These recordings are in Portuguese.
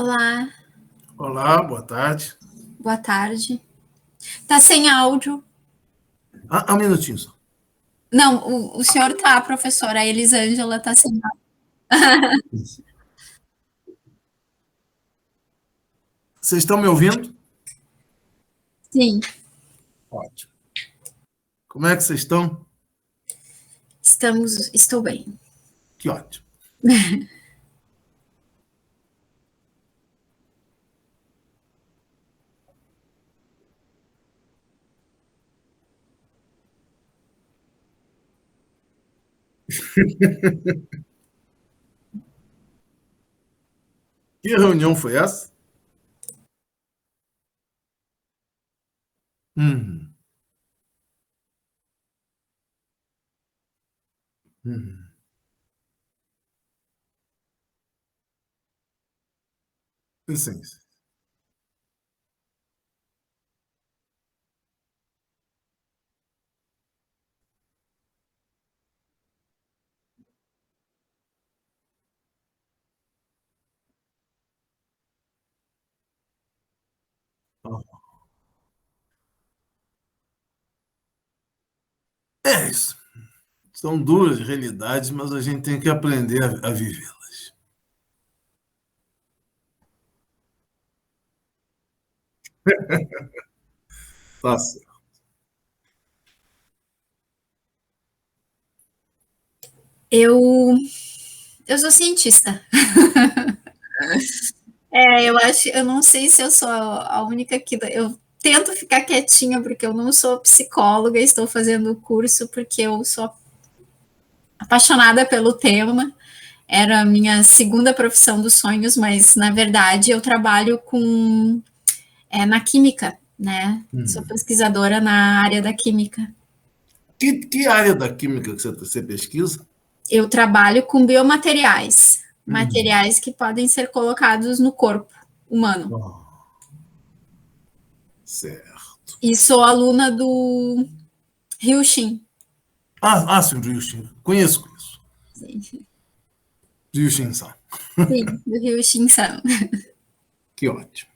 Olá, Olá, boa tarde. boa tarde. Tá sem áudio? Um minutinho só. Não, o senhor tá, professora. A Elisângela tá sem áudio. Vocês estão me ouvindo? Sim, Ótimo. Como é que vocês estão? estou bem. Que ótimo. Que reunião foi essa? Uhum, uhum. Sim. É isso. São duras realidades, mas a gente tem que aprender a vivê-las. Tá certo. Eu, eu sou cientista. Eu acho, eu não sei se eu sou a única que eu tento ficar quietinha porque eu não sou psicóloga, estou fazendo o curso porque eu sou apaixonada pelo tema. Era a minha segunda profissão dos sonhos, mas na verdade eu trabalho na química, né? Sou Uhum. pesquisadora na área da química. Que área da química que você pesquisa? Eu trabalho com biomateriais, Uhum. materiais que podem ser colocados no corpo humano. Oh, certo. E sou aluna do Ryushin. Sim, Ryushin. Conheço isso. Sim, Ryushin-san. do Ryushin-san. Que ótimo.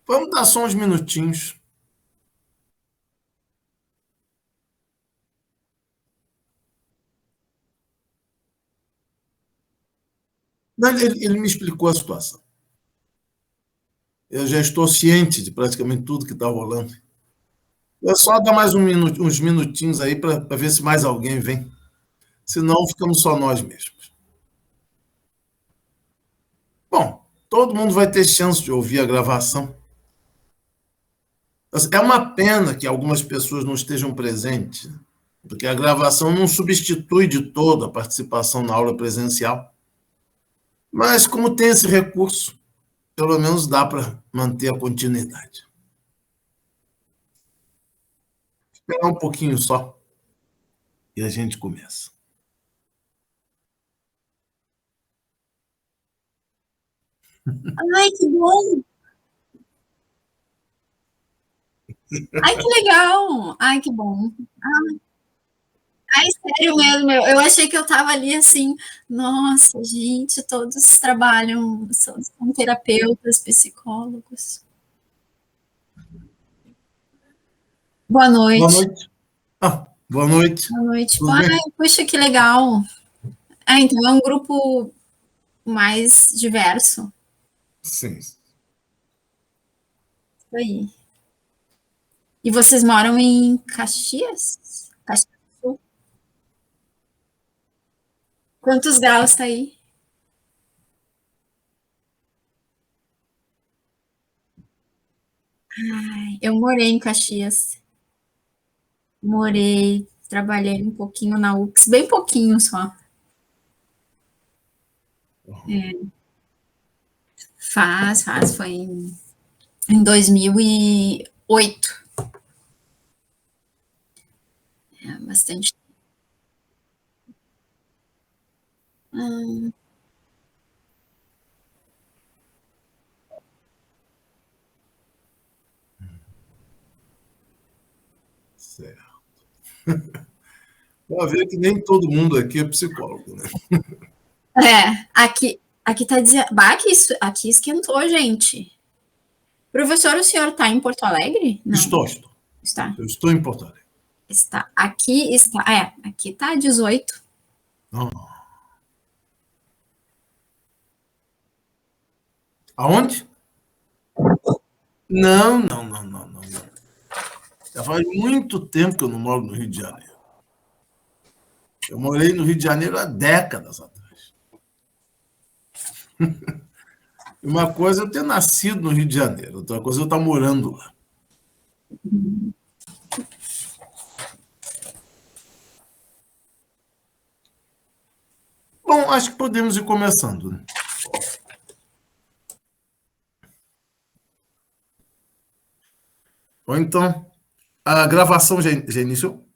Vamos dar só uns minutinhos. Ele me explicou a situação. Eu já estou ciente de praticamente tudo que está rolando. É só dar mais uns minutinhos aí para ver se mais alguém vem. Senão ficamos só nós mesmos. Bom, todo mundo vai ter chance de ouvir a gravação. É uma pena que algumas pessoas não estejam presentes, porque a gravação não substitui de todo a participação na aula presencial. Mas, como tem esse recurso, pelo menos dá para manter a continuidade. Esperar um pouquinho só e a gente começa. Ai, que bom! Ai, que legal! Ai, que bom! Ai, sério mesmo, eu achei que eu estava ali assim, nossa, gente, todos trabalham, são terapeutas, psicólogos. Boa Boa noite. noite. Boa noite. Boa noite. Tudo Ai, bem? puxa, que legal. Então é um grupo mais diverso. Sim. Isso aí. E vocês moram em Caxias? Caxias do Sul? Quantos graus tá aí? Eu morei em Caxias. Morei, trabalhei um pouquinho na UX, bem pouquinho só. Foi em 2008. É bastante. Hum, Certo. Pode ver que nem todo mundo aqui é psicólogo, né? É, aqui, Aqui tá dizendo. Bah, aqui esquentou, gente. Professor, o senhor está em Porto Alegre? Não. Estou. Está. Eu estou em Porto Alegre. Está. Aqui está. Aqui tá 18. Oh. Aonde? Não. Já faz muito tempo que eu não moro no Rio de Janeiro. Eu morei no Rio de Janeiro há décadas atrás. Uma coisa é eu ter nascido no Rio de Janeiro, outra coisa é eu estar morando lá. Bom, acho que podemos ir começando, né? Ou então, a gravação já iniciou?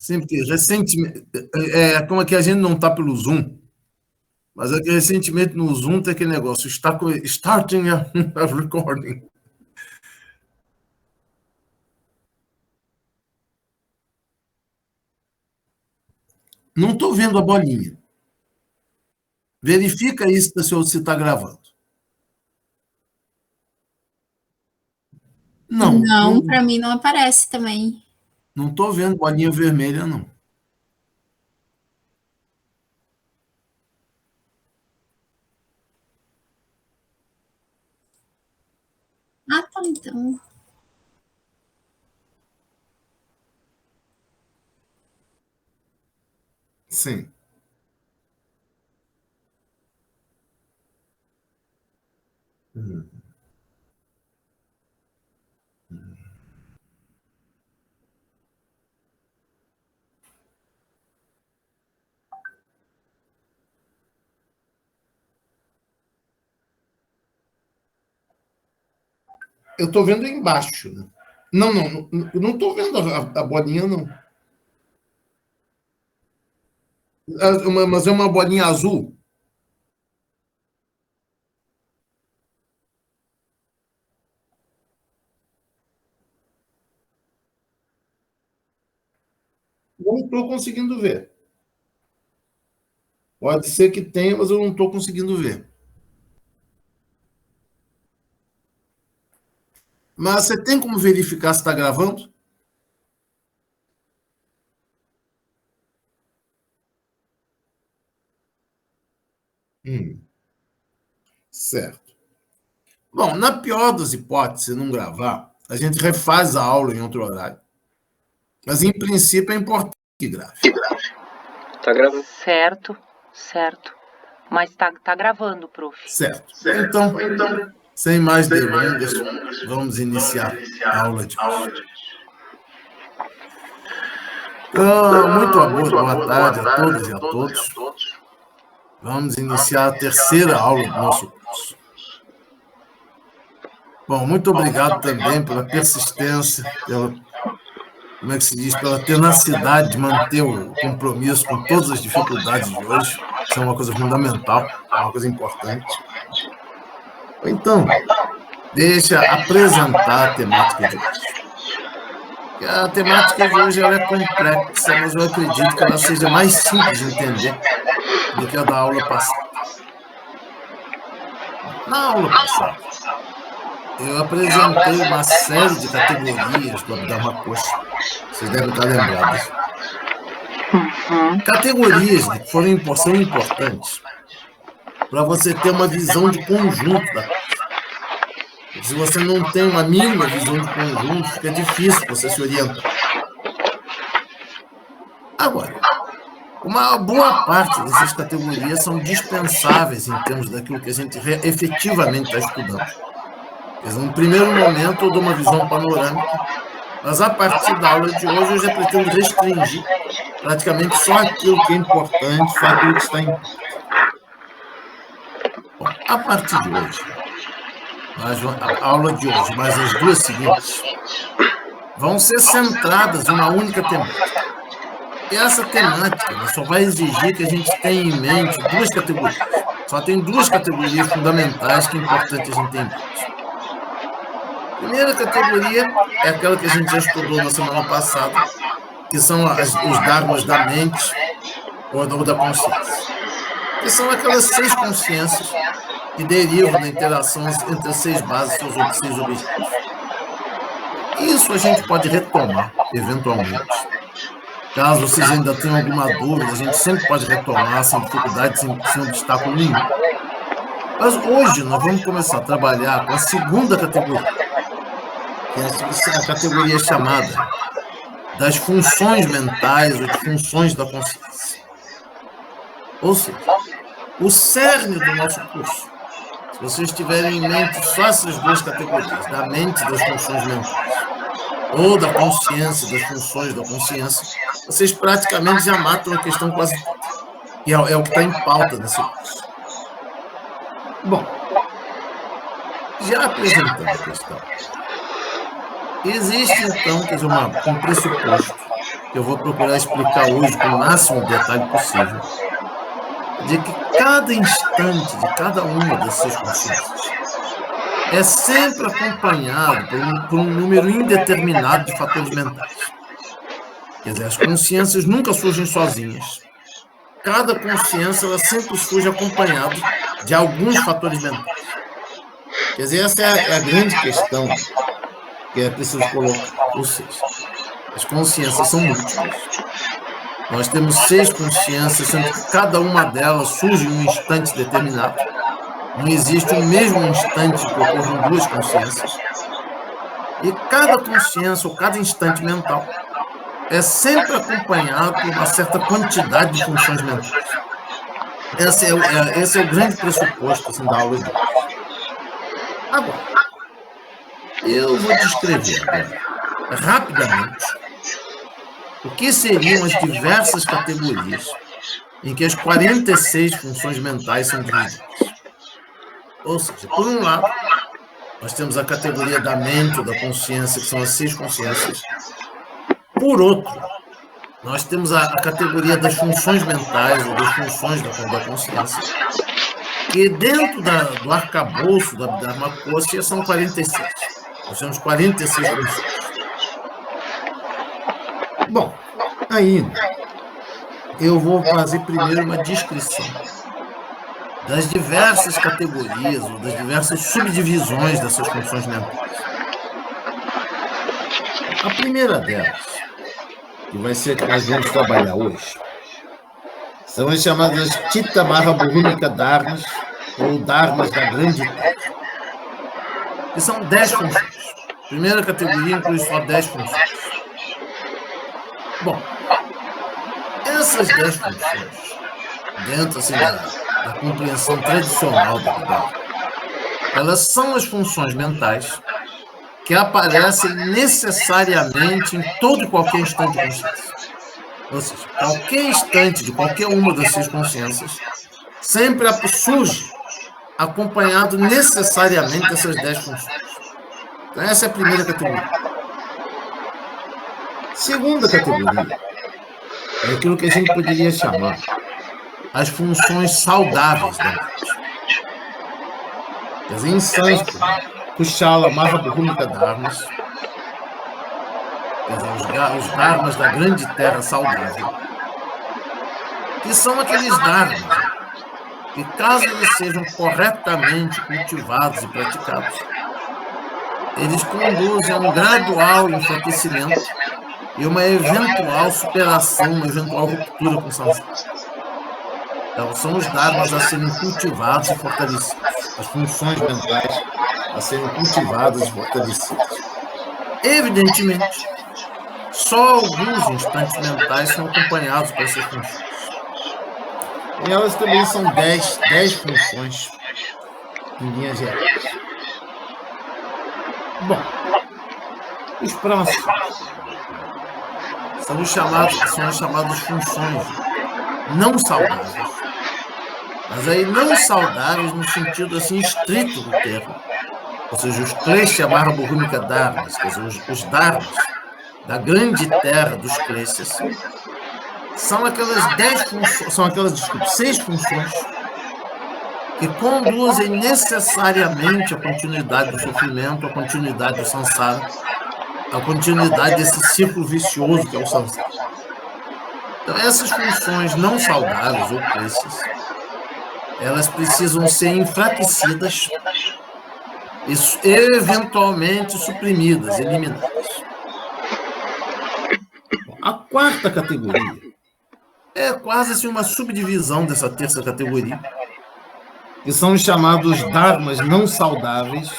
Sim, porque recentemente, como aqui a gente não está pelo Zoom, mas é que recentemente no Zoom tem aquele negócio, starting a recording. Não estou vendo a bolinha. Verifica isso se está gravando. Não, para mim não aparece também. Não estou vendo bolinha vermelha, não. Ah, tá, então. Sim. Eu estou vendo embaixo. Né? Não estou vendo a bolinha, não. Mas é uma bolinha azul. Não estou conseguindo ver. Pode ser que tenha, mas eu não estou conseguindo ver. Mas você tem como verificar se está gravando? Certo. Bom, na pior das hipóteses, se não gravar, a gente refaz a aula em outro horário. Mas, em princípio, é importante que grave. Tá gravando. Certo. Mas tá gravando, prof. Certo. Então, sem mais delongas, vamos iniciar a aula de hoje. Muito boa tarde a todas e a todos. Vamos iniciar a terceira aula do nosso curso. Bom, muito obrigado também pela persistência, como é que se diz, pela tenacidade de manter o compromisso com todas as dificuldades de hoje. Isso é uma coisa fundamental, é uma coisa importante. Então, deixa apresentar a temática de hoje. A temática de hoje ela é complexa, mas eu acredito que ela seja mais simples de entender do que a da aula passada. Na aula passada, eu apresentei uma série de categorias do abdômen coxa. Vocês devem estar lembrados. Categorias que são importantes para você ter uma visão de conjunto da coisa. Se você não tem uma mínima visão de conjunto, fica difícil você se orientar. Agora, uma boa parte dessas categorias são dispensáveis em termos daquilo que a gente efetivamente está estudando. No primeiro momento, eu dou uma visão panorâmica, mas a partir da aula de hoje eu já pretendo restringir praticamente só aquilo que é importante, só aquilo que está em pauta. Bom, a partir de hoje, a aula de hoje, mais as duas seguintes, vão ser centradas em uma única temática. E essa temática só vai exigir que a gente tenha em mente duas categorias. Só tem duas categorias fundamentais que é importante a gente ter em mente. A primeira categoria é aquela que a gente já estudou na semana passada, que são os dharmas da mente, ou da consciência, que são aquelas 6 consciências que derivam da interação entre as 6 bases e os 6 objetivos. Isso a gente pode retomar, eventualmente. Caso vocês ainda tenham alguma dúvida, a gente sempre pode retomar sem dificuldade, sem obstáculo nenhum. Mas hoje nós vamos começar a trabalhar com a segunda categoria, que é a categoria chamada das funções mentais ou de funções da consciência. Ou seja, o cerne do nosso curso, se vocês tiverem em mente só essas 2 categorias, da mente e das funções mentais, ou da consciência, das funções da consciência, vocês praticamente já matam a questão quase toda. E é o que está em pauta nesse curso. Bom, já apresentando a questão, existe então, quer dizer, um pressuposto que eu vou procurar explicar hoje com o máximo detalhe possível, de que cada instante de cada uma dessas consciências é sempre acompanhado por um número indeterminado de fatores mentais. Quer dizer, as consciências nunca surgem sozinhas. Cada consciência ela sempre surge acompanada de alguns fatores mentais. Quer dizer, essa é a grande questão que é preciso colocar. Ou seja, as consciências são múltiplas. Nós temos 6 consciências, sendo que cada uma delas surge em um instante determinado. Não existe o mesmo instante que ocorram 2 consciências. E cada consciência ou cada instante mental é sempre acompanhado por uma certa quantidade de funções mentais. Esse é o grande pressuposto assim, da aula de hoje. Agora, eu vou descrever agora, rapidamente, o que seriam as diversas categorias em que as 46 funções mentais são divididas. Ou seja, por um lado, nós temos a categoria da mente ou da consciência, que são as 6 consciências. Por outro, nós temos a categoria das funções mentais ou das funções da consciência, que dentro do arcabouço da Dharmakosha são 46. Nós temos 46 funções. Bom, ainda, eu vou fazer primeiro uma descrição das diversas categorias ou das diversas subdivisões dessas funções mentais. A primeira delas, que vai ser a que nós vamos trabalhar hoje, são as chamadas Chitta Mahabhumika Dharmas, ou Dharmas da Grande Terra, que são 10 funções. A primeira categoria inclui só 10 funções. Bom, essas 10 funções, dentro assim, da compreensão tradicional da Dharma, elas são as funções mentais que aparecem necessariamente em todo e qualquer instante de consciência. Ou seja, qualquer instante de qualquer uma das 6 consciências sempre surge acompanhado necessariamente dessas 10 funções. Então, essa é a primeira categoria. Segunda categoria é aquilo que a gente poderia chamar as funções saudáveis da mente. Quer dizer, em sânscrito, Kushala Mahabhumika Dharmas, quer dizer, os dharmas da grande terra saudável, que são aqueles dharmas que, caso eles sejam corretamente cultivados e praticados, eles conduzem a um gradual enfraquecimento e uma eventual superação, uma eventual ruptura com o samsara. Então, são os dharmas a serem cultivados e fortalecidos, as funções mentais a serem cultivadas e fortalecidas. Evidentemente, só alguns instantes mentais são acompanhados por essas funções. E elas também são 10 funções em linhas gerais. Bom, os próximos são as chamadas funções não saudáveis. Mas aí não saudáveis no sentido assim estrito do termo. Ou seja, os Klesha Mahabhumika Dharmas, quer dizer, os dharmas da grande terra dos Kleshas, são aquelas 6 funções que conduzem necessariamente à continuidade do sofrimento, à continuidade do samsara, à continuidade desse círculo vicioso que é o samsara. Então, essas funções não saudáveis ou cleixas, elas precisam ser enfraquecidas e eventualmente suprimidas, eliminadas. A quarta categoria é quase assim uma subdivisão dessa terça categoria, que são os chamados dharmas não saudáveis,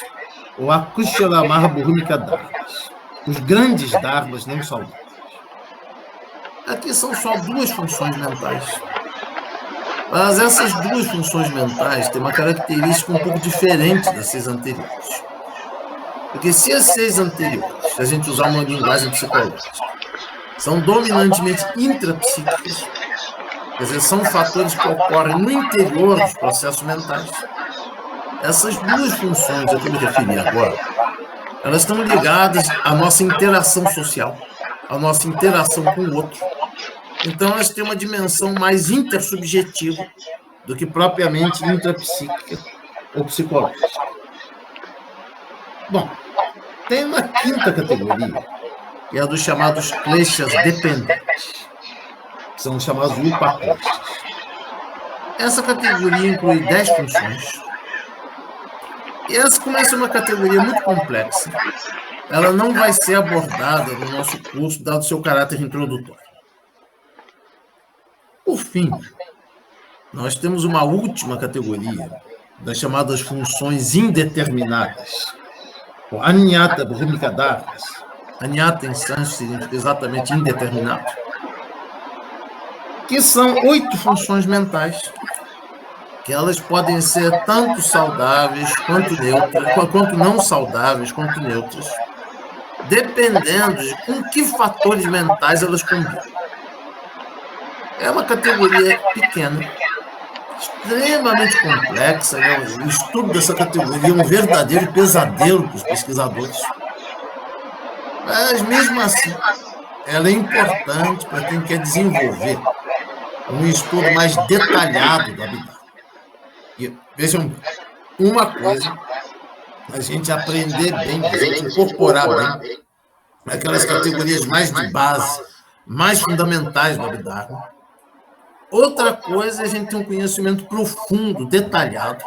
ou akushalamar bhumika dharmas, os grandes dharmas não saudáveis. Aqui são só duas funções mentais. Mas essas duas funções mentais têm uma característica um pouco diferente das 6 anteriores. Porque se as 6 anteriores, se a gente usar uma linguagem psicológica, são dominantemente intrapsíquicas, quer dizer, são fatores que ocorrem no interior dos processos mentais, essas duas funções a que eu me referi agora, elas estão ligadas à nossa interação social, à nossa interação com o outro. Então, elas têm uma dimensão mais intersubjetiva do que propriamente intrapsíquica ou psicológica. Bom, tem uma quinta categoria, que é a dos chamados kleshas dependentes, que são os chamados upakleshas. Essa categoria inclui 10 funções. E essa começa uma categoria muito complexa. Ela não vai ser abordada no nosso curso, dado o seu caráter introdutório. Por fim, nós temos uma última categoria, das chamadas funções indeterminadas, ou anyata bhumika dharmas. Anyata em sânscrito significa exatamente indeterminado, que são 8 funções mentais, que elas podem ser tanto saudáveis quanto neutras, quanto não saudáveis quanto neutras, dependendo de com que fatores mentais elas combinam. É uma categoria pequena, extremamente complexa, né? O estudo dessa categoria é um verdadeiro pesadelo para os pesquisadores. Mas, mesmo assim, ela é importante para quem quer desenvolver um estudo mais detalhado da Abhidharma. E, vejam, uma coisa, a gente aprender bem, a gente incorporar bem aquelas categorias mais de base, mais fundamentais do Abhidharma. Outra coisa é a gente ter um conhecimento profundo, detalhado,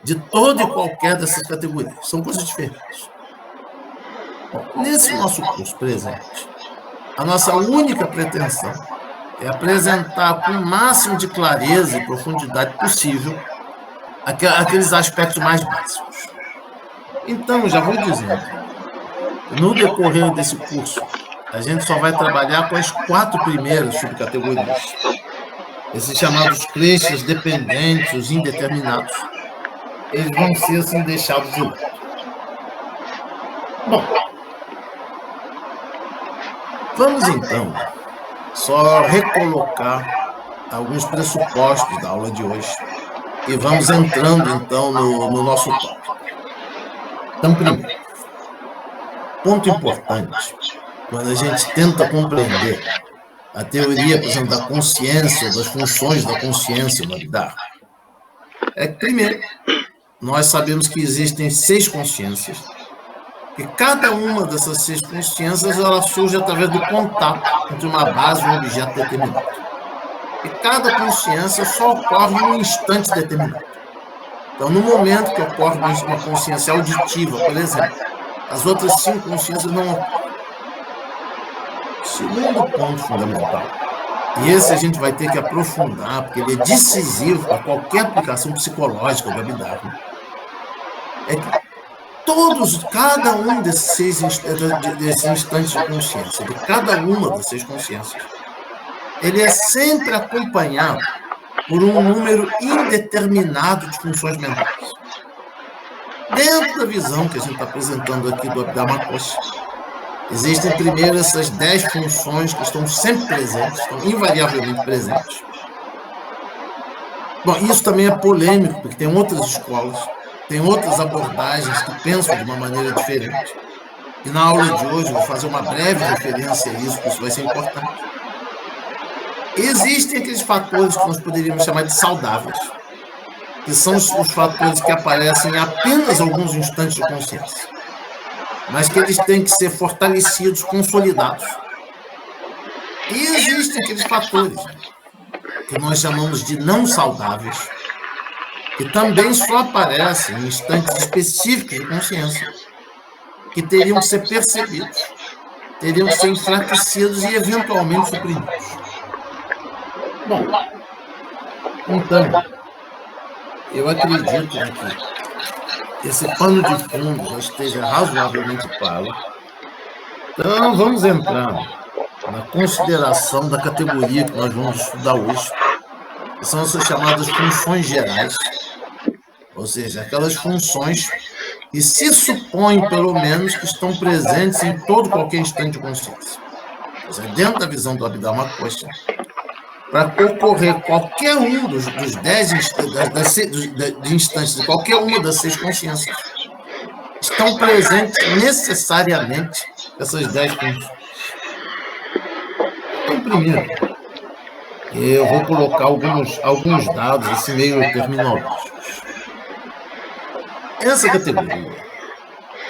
de toda e qualquer dessas categorias. São coisas diferentes. Bom, nesse nosso curso presente, a nossa única pretensão é apresentar com o máximo de clareza e profundidade possível aqueles aspectos mais básicos. Então, já vou dizendo, no decorrer desse curso, a gente só vai trabalhar com as 4 primeiras subcategorias. Esses chamados kleshas dependentes, os indeterminados, eles vão ser assim deixados de lado. Bom, vamos então só recolocar alguns pressupostos da aula de hoje e vamos entrando então no nosso tópico. Então, primeiro, ponto importante, quando a gente tenta compreender a teoria, por exemplo, da consciência, das funções da consciência no Abhidharma, é que, primeiro, nós sabemos que existem 6 consciências, e cada uma dessas 6 consciências ela surge através do contato entre uma base e um objeto determinado. E cada consciência só ocorre em um instante determinado. Então, no momento que ocorre uma consciência auditiva, por exemplo, as outras 5 consciências não ocorrem. Segundo ponto fundamental, e esse a gente vai ter que aprofundar, porque ele é decisivo para qualquer aplicação psicológica do Abhidharma, é que cada um desses instantes de consciência, de cada uma das 6 consciências, ele é sempre acompanhado por um número indeterminado de funções mentais. Dentro da visão que a gente está apresentando aqui do Abhidharma Kosha, existem primeiro essas 10 funções que estão sempre presentes, estão invariavelmente presentes. Bom, isso também é polêmico, porque tem outras escolas, tem outras abordagens que pensam de uma maneira diferente. E na aula de hoje eu vou fazer uma breve referência a isso, porque isso vai ser importante. Existem aqueles fatores que nós poderíamos chamar de saudáveis, que são os fatores que aparecem em apenas alguns instantes de consciência, mas que eles têm que ser fortalecidos, consolidados. E existem aqueles fatores, né, que nós chamamos de não saudáveis, que também só aparecem em instantes específicos de consciência, que teriam que ser percebidos, teriam que ser enfraquecidos e eventualmente suprimidos. Bom, então, eu acredito, né, que esse pano de fundo já esteja razoavelmente claro. Então, vamos entrar na consideração da categoria que nós vamos estudar hoje, que são essas chamadas funções gerais, ou seja, aquelas funções que se supõe, pelo menos, que estão presentes em todo qualquer instante de consciência. Ou seja, dentro da visão do Abhidharma Kosa, para ocorrer qualquer um dos 10 instantes de qualquer uma das 6 consciências, estão presentes necessariamente essas 10 funções. Então, primeiro, eu vou colocar alguns dados assim, meio terminológicos. Essa categoria,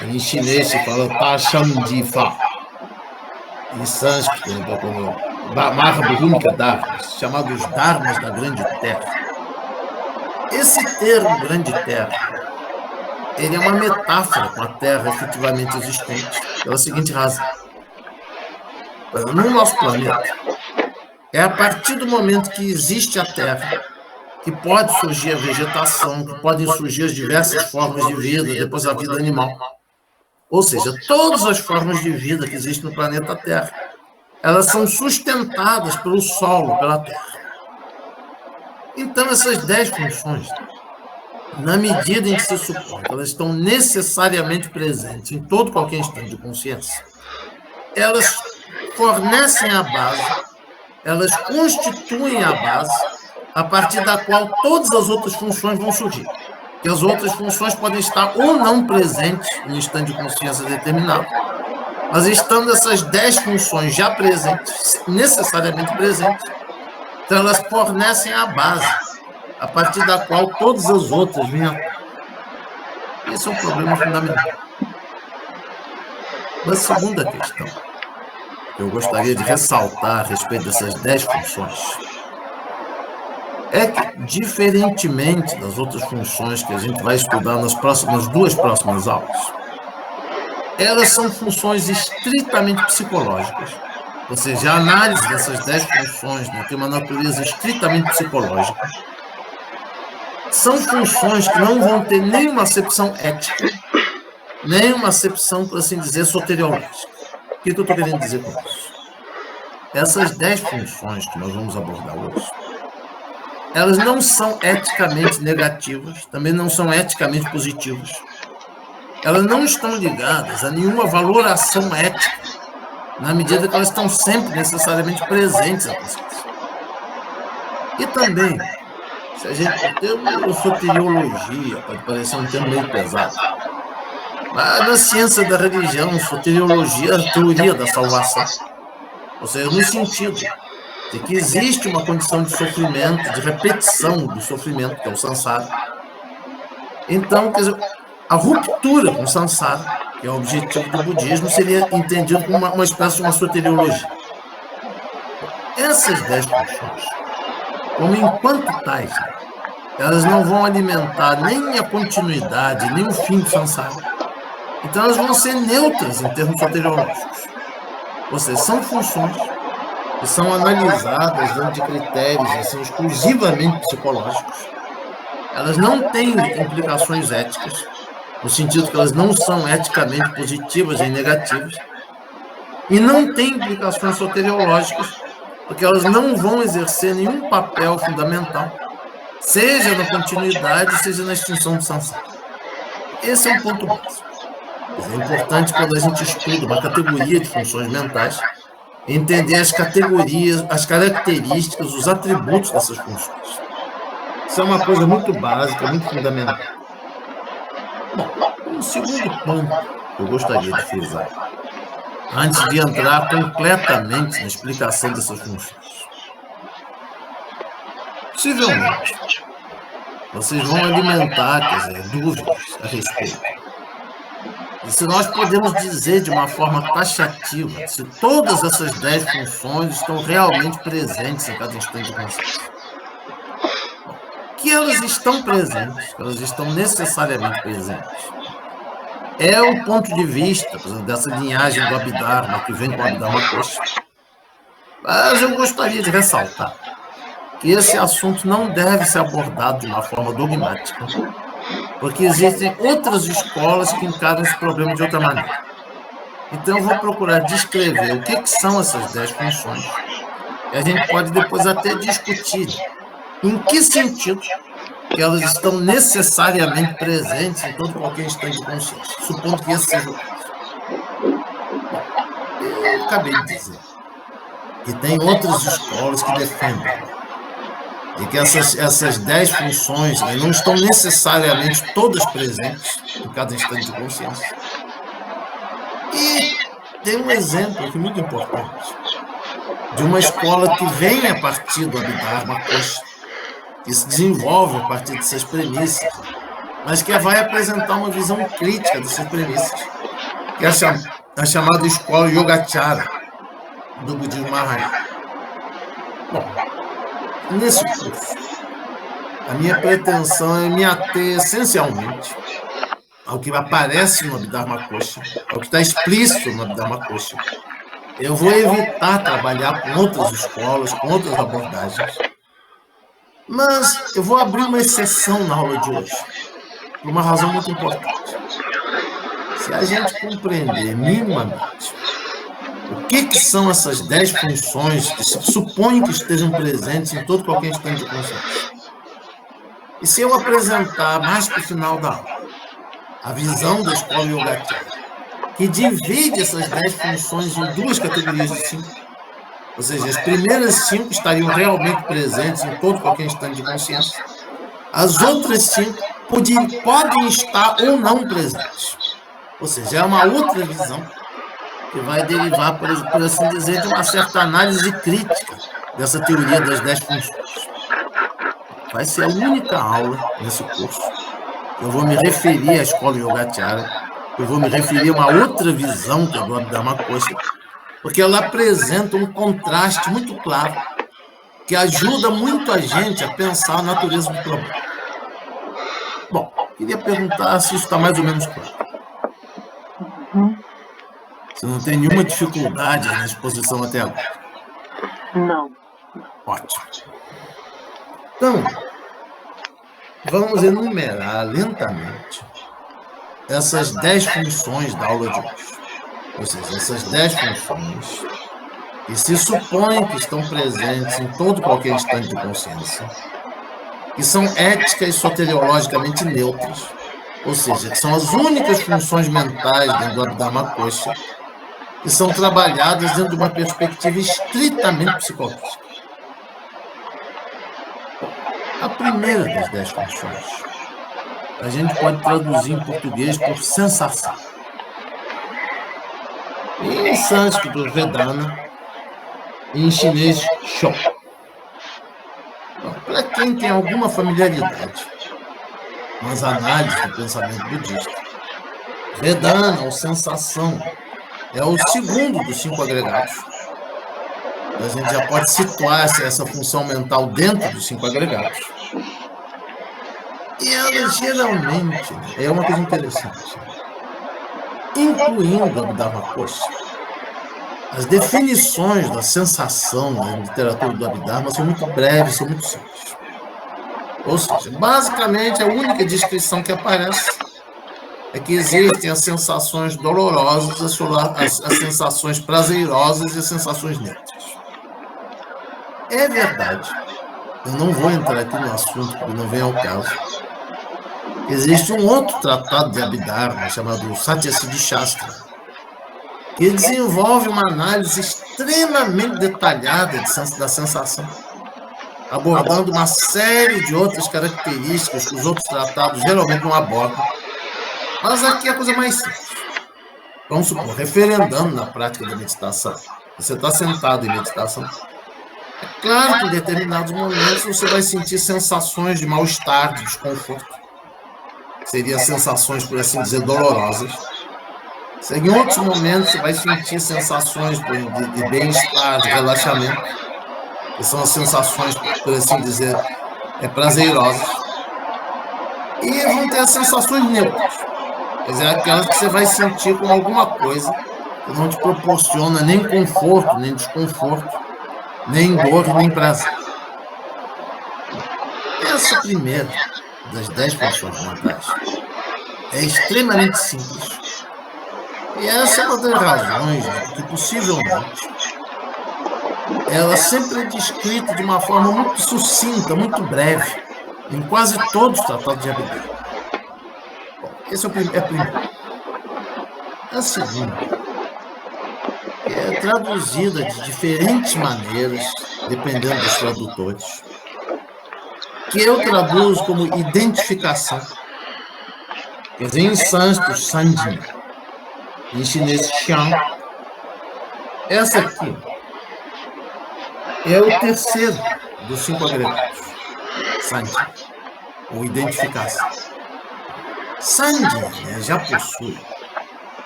em chinês se fala Tashamdifa, em sânscrito, Mahabhumika Dharmas, chamados Dharmas da Grande Terra. Esse termo Grande Terra, ele é uma metáfora com a Terra efetivamente existente, pela seguinte razão. No nosso planeta, é a partir do momento que existe a Terra que pode surgir a vegetação, que podem surgir as diversas formas de vida, depois a vida animal. Ou seja, todas as formas de vida que existem no planeta Terra, elas são sustentadas pelo solo, pela terra. Então, essas 10 funções, na medida em que se supõe que elas estão necessariamente presentes em todo qualquer instante de consciência, elas fornecem a base, elas constituem a base a partir da qual todas as outras funções vão surgir. Que as outras funções podem estar ou não presentes em um instante de consciência determinado, mas estando essas 10 funções já presentes, necessariamente presentes, então elas fornecem a base, a partir da qual todas as outras vêm a ter. Esse é um problema fundamental. A segunda questão que eu gostaria de ressaltar a respeito dessas 10 funções é que, diferentemente das outras funções que a gente vai estudar nas duas próximas aulas, elas são funções estritamente psicológicas. Ou seja, a análise dessas 10 funções, né, tem uma natureza estritamente psicológica. São funções que não vão ter nenhuma acepção ética, nem uma acepção, por assim dizer, soteriológica. O que eu estou querendo dizer com isso? Essas 10 funções que nós vamos abordar hoje, elas não são eticamente negativas, também não são eticamente positivas. Elas não estão ligadas a nenhuma valoração ética, na medida que elas estão sempre necessariamente presentes na consciência. E também, se a gente tem soteriologia, pode parecer um termo meio pesado, mas na ciência da religião, soteriologia é a teoria da salvação. Ou seja, no sentido de que existe uma condição de sofrimento, de repetição do sofrimento, que é o samsara. Então, quer dizer, a ruptura com o samsara, que é o objetivo do budismo, seria entendido como uma espécie de uma soteriologia. Essas 10 funções, como enquanto tais, elas não vão alimentar nem a continuidade, nem o fim do samsara. Então, elas vão ser neutras em termos soteriológicos. Ou seja, são funções que são analisadas dentro de critérios assim, exclusivamente psicológicos. Elas não têm implicações éticas, no sentido que elas não são eticamente positivas nem negativas, e não têm implicações soteriológicas, porque elas não vão exercer nenhum papel fundamental, seja na continuidade, seja na extinção do samsara. Esse é um ponto básico. É importante, quando a gente estuda uma categoria de funções mentais, entender as categorias, as características, os atributos dessas funções. Isso é uma coisa muito básica, muito fundamental. Bom, o segundo ponto que eu gostaria de frisar, antes de entrar completamente na explicação dessas funções. Possivelmente, vocês vão alimentar, quer dizer, dúvidas a respeito E se nós podemos dizer de uma forma taxativa se todas essas 10 funções estão realmente presentes em cada instante de consciência. Que elas estão presentes, que elas estão necessariamente presentes. É o ponto de vista, por exemplo, dessa linhagem do Abhidharma, que vem com o Abhidharma Kosha. Mas eu gostaria de ressaltar que esse assunto não deve ser abordado de uma forma dogmática, porque existem outras escolas que encaram esse problema de outra maneira. Então, eu vou procurar descrever o que são essas 10 funções, e a gente pode depois até discutir em que sentido que elas estão necessariamente presentes em todo qualquer instante de consciência, supondo que esse seja o caso. Eu acabei de dizer que tem outras escolas que defendem e que essas 10 funções não estão necessariamente todas presentes em cada instante de consciência. E tem um exemplo aqui muito importante de uma escola que vem a partir do Abhidharma Kosha, que se desenvolve a partir dessas premissas, mas que vai apresentar uma visão crítica dessas premissas, que é a chamada escola Yogacara do budismo Mahayana. Bom, nesse curso, a minha pretensão é me ater essencialmente ao que aparece no Abhidharma Kosha, ao que está explícito no Abhidharma Kosha. Eu vou evitar trabalhar com outras escolas, com outras abordagens, mas eu vou abrir uma exceção na aula de hoje, por uma razão muito importante. Se a gente compreender minimamente o que são essas 10 funções que se supõe que estejam presentes em todo qualquer instante de consciência, e se eu apresentar mais para o final da aula a visão da escola Yogacara, que divide essas 10 funções em 2 categorias de 5, ou seja, as primeiras 5 estariam realmente presentes em todo qualquer instante de consciência. As outras 5 podem estar ou não presentes. Ou seja, é uma outra visão que vai derivar, por assim dizer, de uma certa análise crítica dessa teoria das 10 funções. Vai ser a única aula nesse curso que eu vou me referir à escola Yogacara, eu vou me referir a uma outra visão que é do Abhidharma Kosha, porque ela apresenta um contraste muito claro que ajuda muito a gente a pensar a natureza do problema. Bom, queria perguntar se isso está mais ou menos claro. Você não tem nenhuma dificuldade na exposição até agora? Não. Ótimo. Então, vamos enumerar lentamente essas 10 funções da aula de hoje. Ou seja, essas 10 funções que se supõe que estão presentes em todo qualquer instante de consciência, que são éticas e soteriologicamente neutras, ou seja, que são as únicas funções mentais dentro do Abhidharma Kosha que são trabalhadas dentro de uma perspectiva estritamente psicológica. A primeira das 10 funções, a gente pode traduzir em português por sensação. Em sânscrito, Vedana, e em chinês, Shou. Para quem tem alguma familiaridade com as análises do pensamento budista, Vedana, ou sensação, é o segundo dos 5 agregados. A gente já pode situar essa função mental dentro dos 5 agregados. E ela geralmente é uma coisa interessante. Incluindo a Abhidharma Kosha, as definições da sensação na literatura do Abhidharma são muito breves, são muito simples. Ou seja, basicamente a única descrição que aparece é que existem as sensações dolorosas, as sensações prazerosas e as sensações neutras. É verdade, eu não vou entrar aqui no assunto, porque não vem ao caso. Existe um outro tratado de Abhidharma, chamado Satyasiddhi Shastra, que desenvolve uma análise extremamente detalhada da sensação, abordando uma série de outras características que os outros tratados geralmente não abordam. Mas aqui é a coisa mais simples. Vamos supor, referendando na prática da meditação. Você está sentado em meditação. É claro que em determinados momentos você vai sentir sensações de mal-estar, de desconforto. Seriam sensações, por assim dizer, dolorosas. Em outros momentos, você vai sentir sensações de bem-estar, de relaxamento, que são as sensações, por assim dizer, prazerosas. E vão ter as sensações neutras, quer dizer, aquelas que você vai sentir como alguma coisa que não te proporciona nem conforto, nem desconforto, nem dor, nem prazer. Essa primeira das 10 funções mentais é extremamente simples. E essa é uma das razões que, possivelmente, ela sempre é descrita de uma forma muito sucinta, muito breve, em quase todos os tratados de Abdel. Bom, esse é o primeiro. A segunda é traduzida de diferentes maneiras, dependendo dos tradutores, que eu traduzo como identificação. Quer dizer, em sânscrito, sandhi, em chinês, xiang. Essa aqui é o terceiro dos 5 agregados, sandhi, ou identificação. Sandhi já possui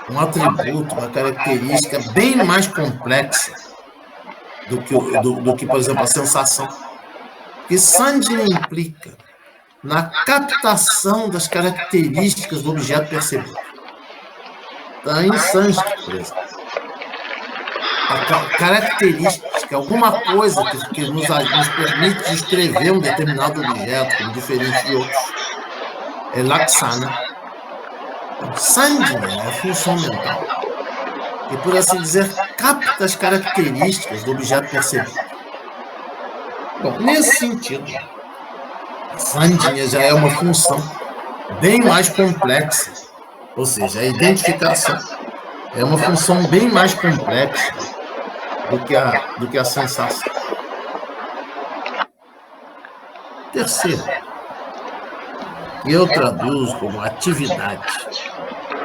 um atributo, uma característica bem mais complexa do que, por exemplo, a sensação. Que sandhi implica na captação das características do objeto percebido. Está em sânscrito, por exemplo. A característica, alguma coisa que nos permite descrever um determinado objeto como diferente de outros, é laksana. Sandhi é a função mental que, por assim dizer, capta as características do objeto percebido. Bom, nesse sentido, a sandhi já é uma função bem mais complexa, ou seja, a identificação é uma função bem mais complexa do que a sensação. Terceiro, eu traduzo como atividade,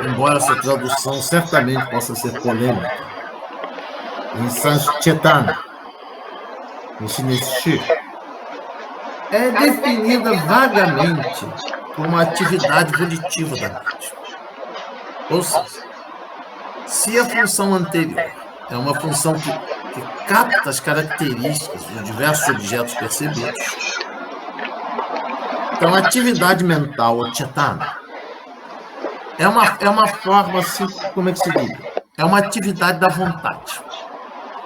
embora essa tradução certamente possa ser polêmica. Em sânscrito, chetana, em chinês, shi, é definida vagamente como uma atividade volitiva da mente. Ou seja, se a função anterior é uma função que capta as características dos diversos objetos percebidos, então a atividade mental, ou chetana, é uma forma, assim, como é que se diz? É uma atividade da vontade.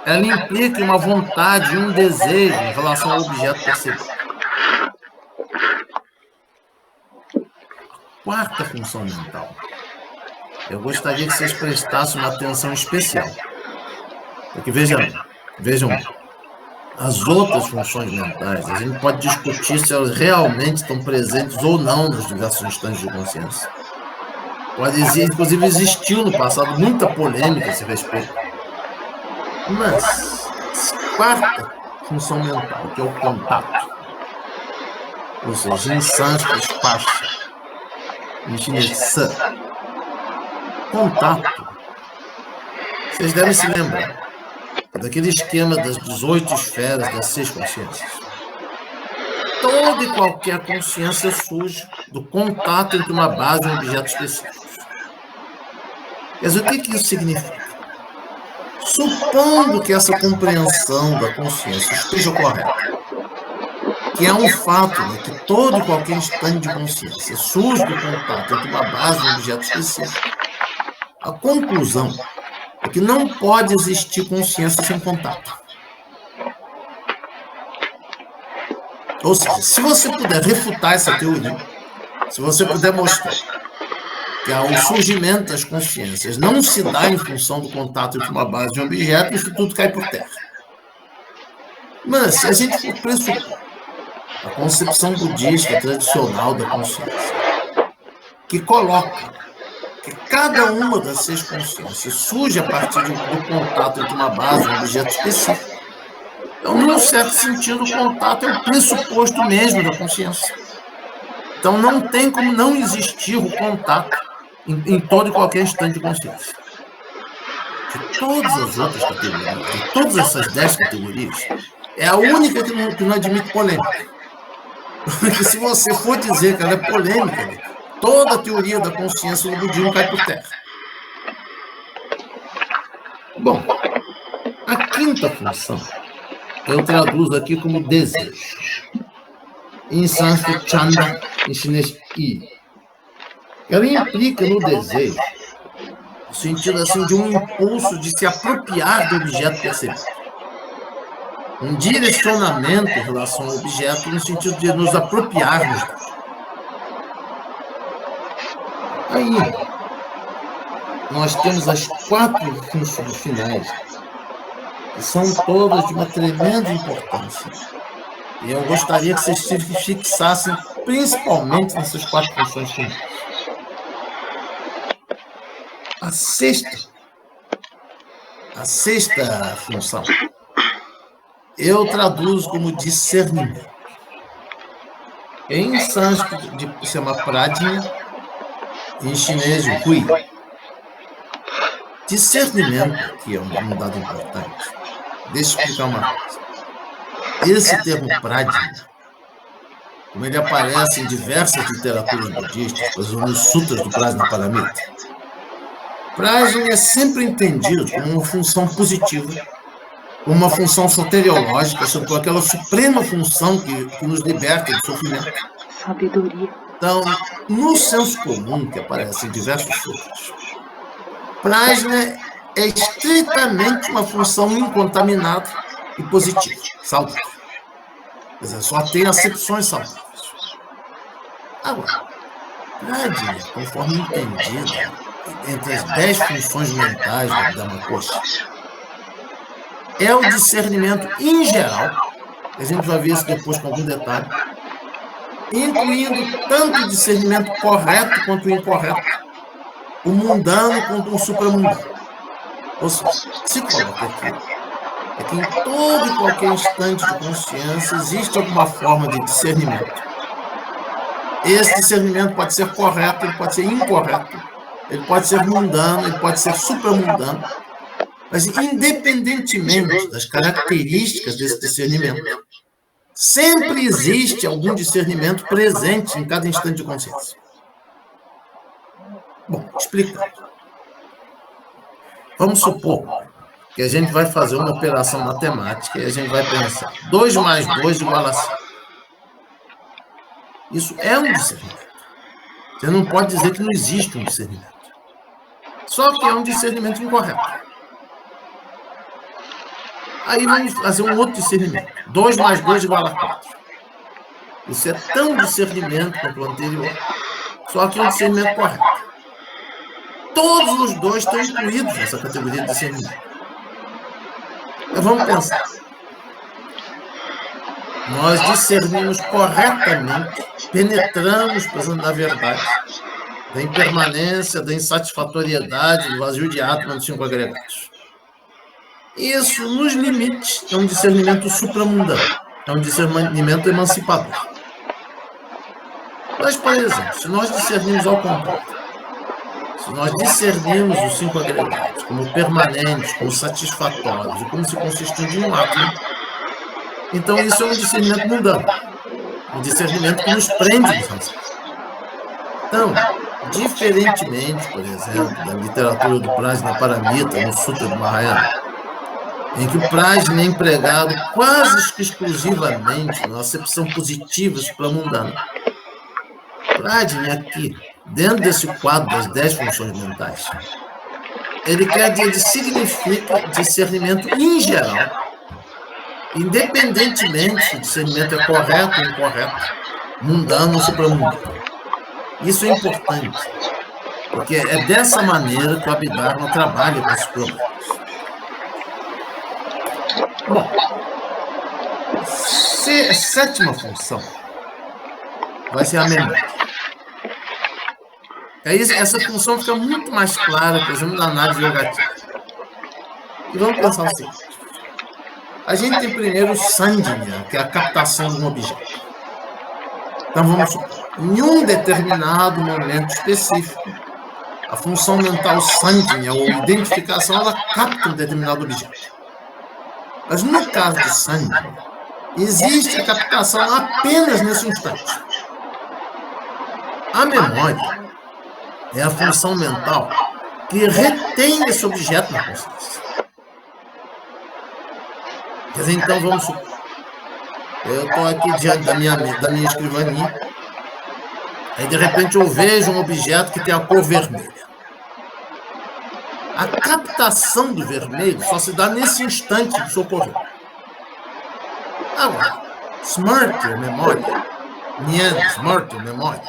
Ela implica uma vontade, um desejo em relação ao objeto percebido. Quarta função mental. Eu gostaria que vocês prestassem uma atenção especial. Porque vejam, as outras funções mentais, a gente pode discutir se elas realmente estão presentes ou não nos diversos instantes de consciência. Pode inclusive existiu no passado muita polêmica a esse respeito. Mas a quarta função mental, que é o contato, ou seja, em sânscrito, spasha, em chinês, sa, contato. Vocês devem se lembrar daquele esquema das 18 esferas, das 6 consciências. Toda e qualquer consciência surge do contato entre uma base e um objeto específico. Mas o que isso significa? Supondo que essa compreensão da consciência esteja correta, que é um fato, né, que todo e qualquer instante de consciência surge do contato entre uma base e um objeto específico, a conclusão é que não pode existir consciência sem contato. Ou seja, se você puder refutar essa teoria, se você puder mostrar que o surgimento das consciências não se dá em função do contato entre uma base e um objeto, isso tudo cai por terra. Mas, se a gente for pressupor a concepção budista tradicional da consciência, que coloca que cada uma das 6 consciências surge a partir do contato entre uma base e um objeto específico, então, num certo sentido, o contato é o pressuposto mesmo da consciência. Então, não tem como não existir o contato em todo e qualquer instante de consciência. De todas as outras categorias, de todas essas 10 categorias, é a única que não admite polêmica. Porque se você for dizer que ela é polêmica, toda a teoria da consciência do budismo cai por terra. Bom, a quinta função eu traduzo aqui como desejo. Em sânscrito, chanda, em chinês, i. Ela implica no desejo, no sentido assim, de um impulso de se apropriar do objeto percebido. Um direcionamento em relação ao objeto, no sentido de nos apropriarmos dele. Aí, nós temos as 4 funções finais, que são todas de uma tremenda importância. E eu gostaria que vocês se fixassem principalmente nessas 4 funções finais. A sexta função, eu traduzo como discernimento. Em sânscrito se chama pradnya, em chinês, hui. Discernimento aqui é um dado importante. Deixa eu explicar uma coisa. Esse termo pradnya, como ele aparece em diversas literaturas budistas, por exemplo, nos sutras do Prajnaparamita, prajna é sempre entendido como uma função positiva, como uma função soteriológica, como aquela suprema função que nos liberta do sofrimento. Sabedoria. Então, no senso comum, que aparece em diversos sutras, prajna é estritamente uma função incontaminada e positiva, saudável. Quer dizer, só tem acepções saudáveis. Agora, prajna, conforme entendido, entre as 10 funções mentais da Dhammakosa, é o discernimento em geral, a gente vai ver isso depois com algum detalhe, incluindo tanto o discernimento correto quanto o incorreto, o mundano quanto o supramundano. Ou seja, se coloca aqui, é que em todo e qualquer instante de consciência existe alguma forma de discernimento. Esse discernimento pode ser correto, ele pode ser incorreto, ele pode ser mundano, ele pode ser supramundano, mas independentemente das características desse discernimento, sempre existe algum discernimento presente em cada instante de consciência. Bom, explicando. Vamos supor que a gente vai fazer uma operação matemática e a gente vai pensar 2 mais 2 igual a 5. Isso é um discernimento. Você não pode dizer que não existe um discernimento. Só que é um discernimento incorreto. Aí vamos fazer um outro discernimento. 2 mais 2 igual a 4. Isso é tão discernimento quanto o anterior, só que é um discernimento correto. Todos os dois estão incluídos nessa categoria de discernimento. Mas vamos pensar. Nós discernimos corretamente, penetramos, pensando na verdade, da impermanência, da insatisfatoriedade, do vazio de átomo dos 5 agregados. Isso, nos limites, é um discernimento supramundano, é um discernimento emancipador. Mas, por exemplo, se nós discernimos ao contrário, se nós discernimos os 5 agregados como permanentes, como satisfatórios, e como se constituem de um átomo, então isso é um discernimento mundano, um discernimento que nos prende nos ancestrais. Então, diferentemente, por exemplo, da literatura do Prajnaparamita, no Sutra do Mahayana, em que o prajna é empregado quase que exclusivamente na acepção positiva supramundana, prajna aqui, dentro desse quadro das 10 funções mentais, ele significa discernimento em geral, independentemente se o discernimento é correto ou incorreto, mundano ou supramundano. Isso é importante, porque é dessa maneira que o Abhidharma trabalha com esses problemas. Bom, a sétima função vai ser a memória. Aí essa função fica muito mais clara, por exemplo, na análise yogativa. E vamos pensar o seguinte. A gente tem primeiro o sandhya, que é a captação de um objeto. Então vamos supor, em um determinado momento específico, a função mental sandhya, ou identificação, ela capta um determinado objeto. Mas no caso de sandhya, existe a captação apenas nesse instante. A memória é a função mental que retém esse objeto na consciência. Quer dizer, então vamos supor, eu estou aqui diante da minha escrivaninha, aí de repente eu vejo um objeto que tem a cor vermelha. A captação do vermelho só se dá nesse instante que isso ocorreu. Agora, smrt, memória, smrt, memória,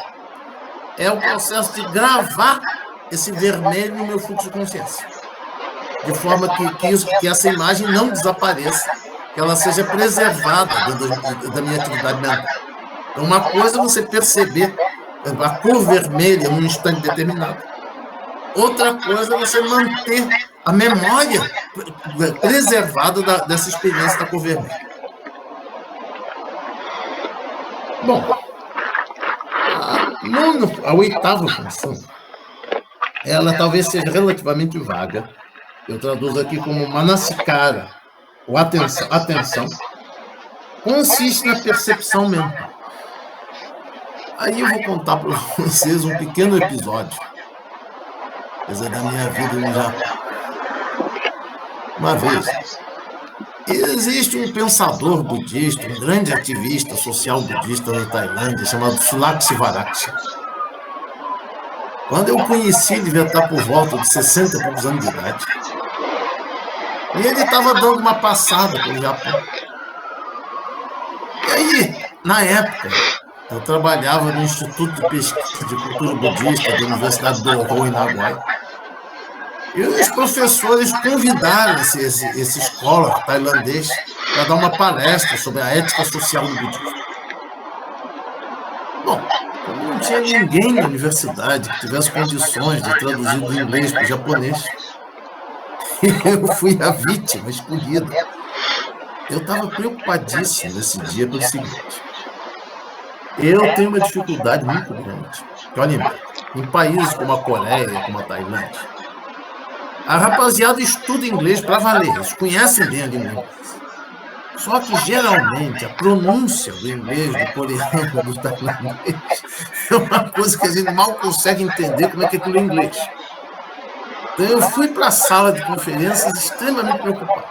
é o processo de gravar esse vermelho no meu fluxo de consciência, de forma que essa imagem não desapareça, que ela seja preservada dentro da minha atividade mental. Então, uma coisa é você perceber a cor vermelha num instante determinado. Outra coisa é você manter a memória preservada dessa experiência da cor vermelha. Bom, a oitava função, ela talvez seja relativamente vaga. Eu traduzo aqui como manasikara, ou atenção, consiste na percepção mental. Aí eu vou contar para vocês um pequeno episódio, quer dizer, da minha vida no Japão. Uma vez, existe um pensador budista, um grande ativista social budista da Tailândia, chamado Sulak Sivaraksa. Quando eu o conheci, ele devia estar por volta de 60 e poucos anos de idade. E ele estava dando uma passada pelo Japão. E aí, na época, eu trabalhava no Instituto de Pesquisa de Cultura Budista da Universidade do Ohio, em Nagoya. E os professores convidaram esse escola tailandês para dar uma palestra sobre a ética social do budismo. Bom, como não tinha ninguém na universidade que tivesse condições de traduzir do inglês para o japonês, eu fui a vítima escolhida. Eu estava preocupadíssimo nesse dia pelo seguinte: eu tenho uma dificuldade muito grande. Olhem bem, em países como a Coreia, como a Tailândia, a rapaziada estuda inglês para valer, eles conhecem bem a língua inglesa. Só que, geralmente, a pronúncia do inglês, do coreano, do tailandês, é uma coisa que a gente mal consegue entender como é que aquilo é inglês. Então, eu fui para a sala de conferências extremamente preocupado.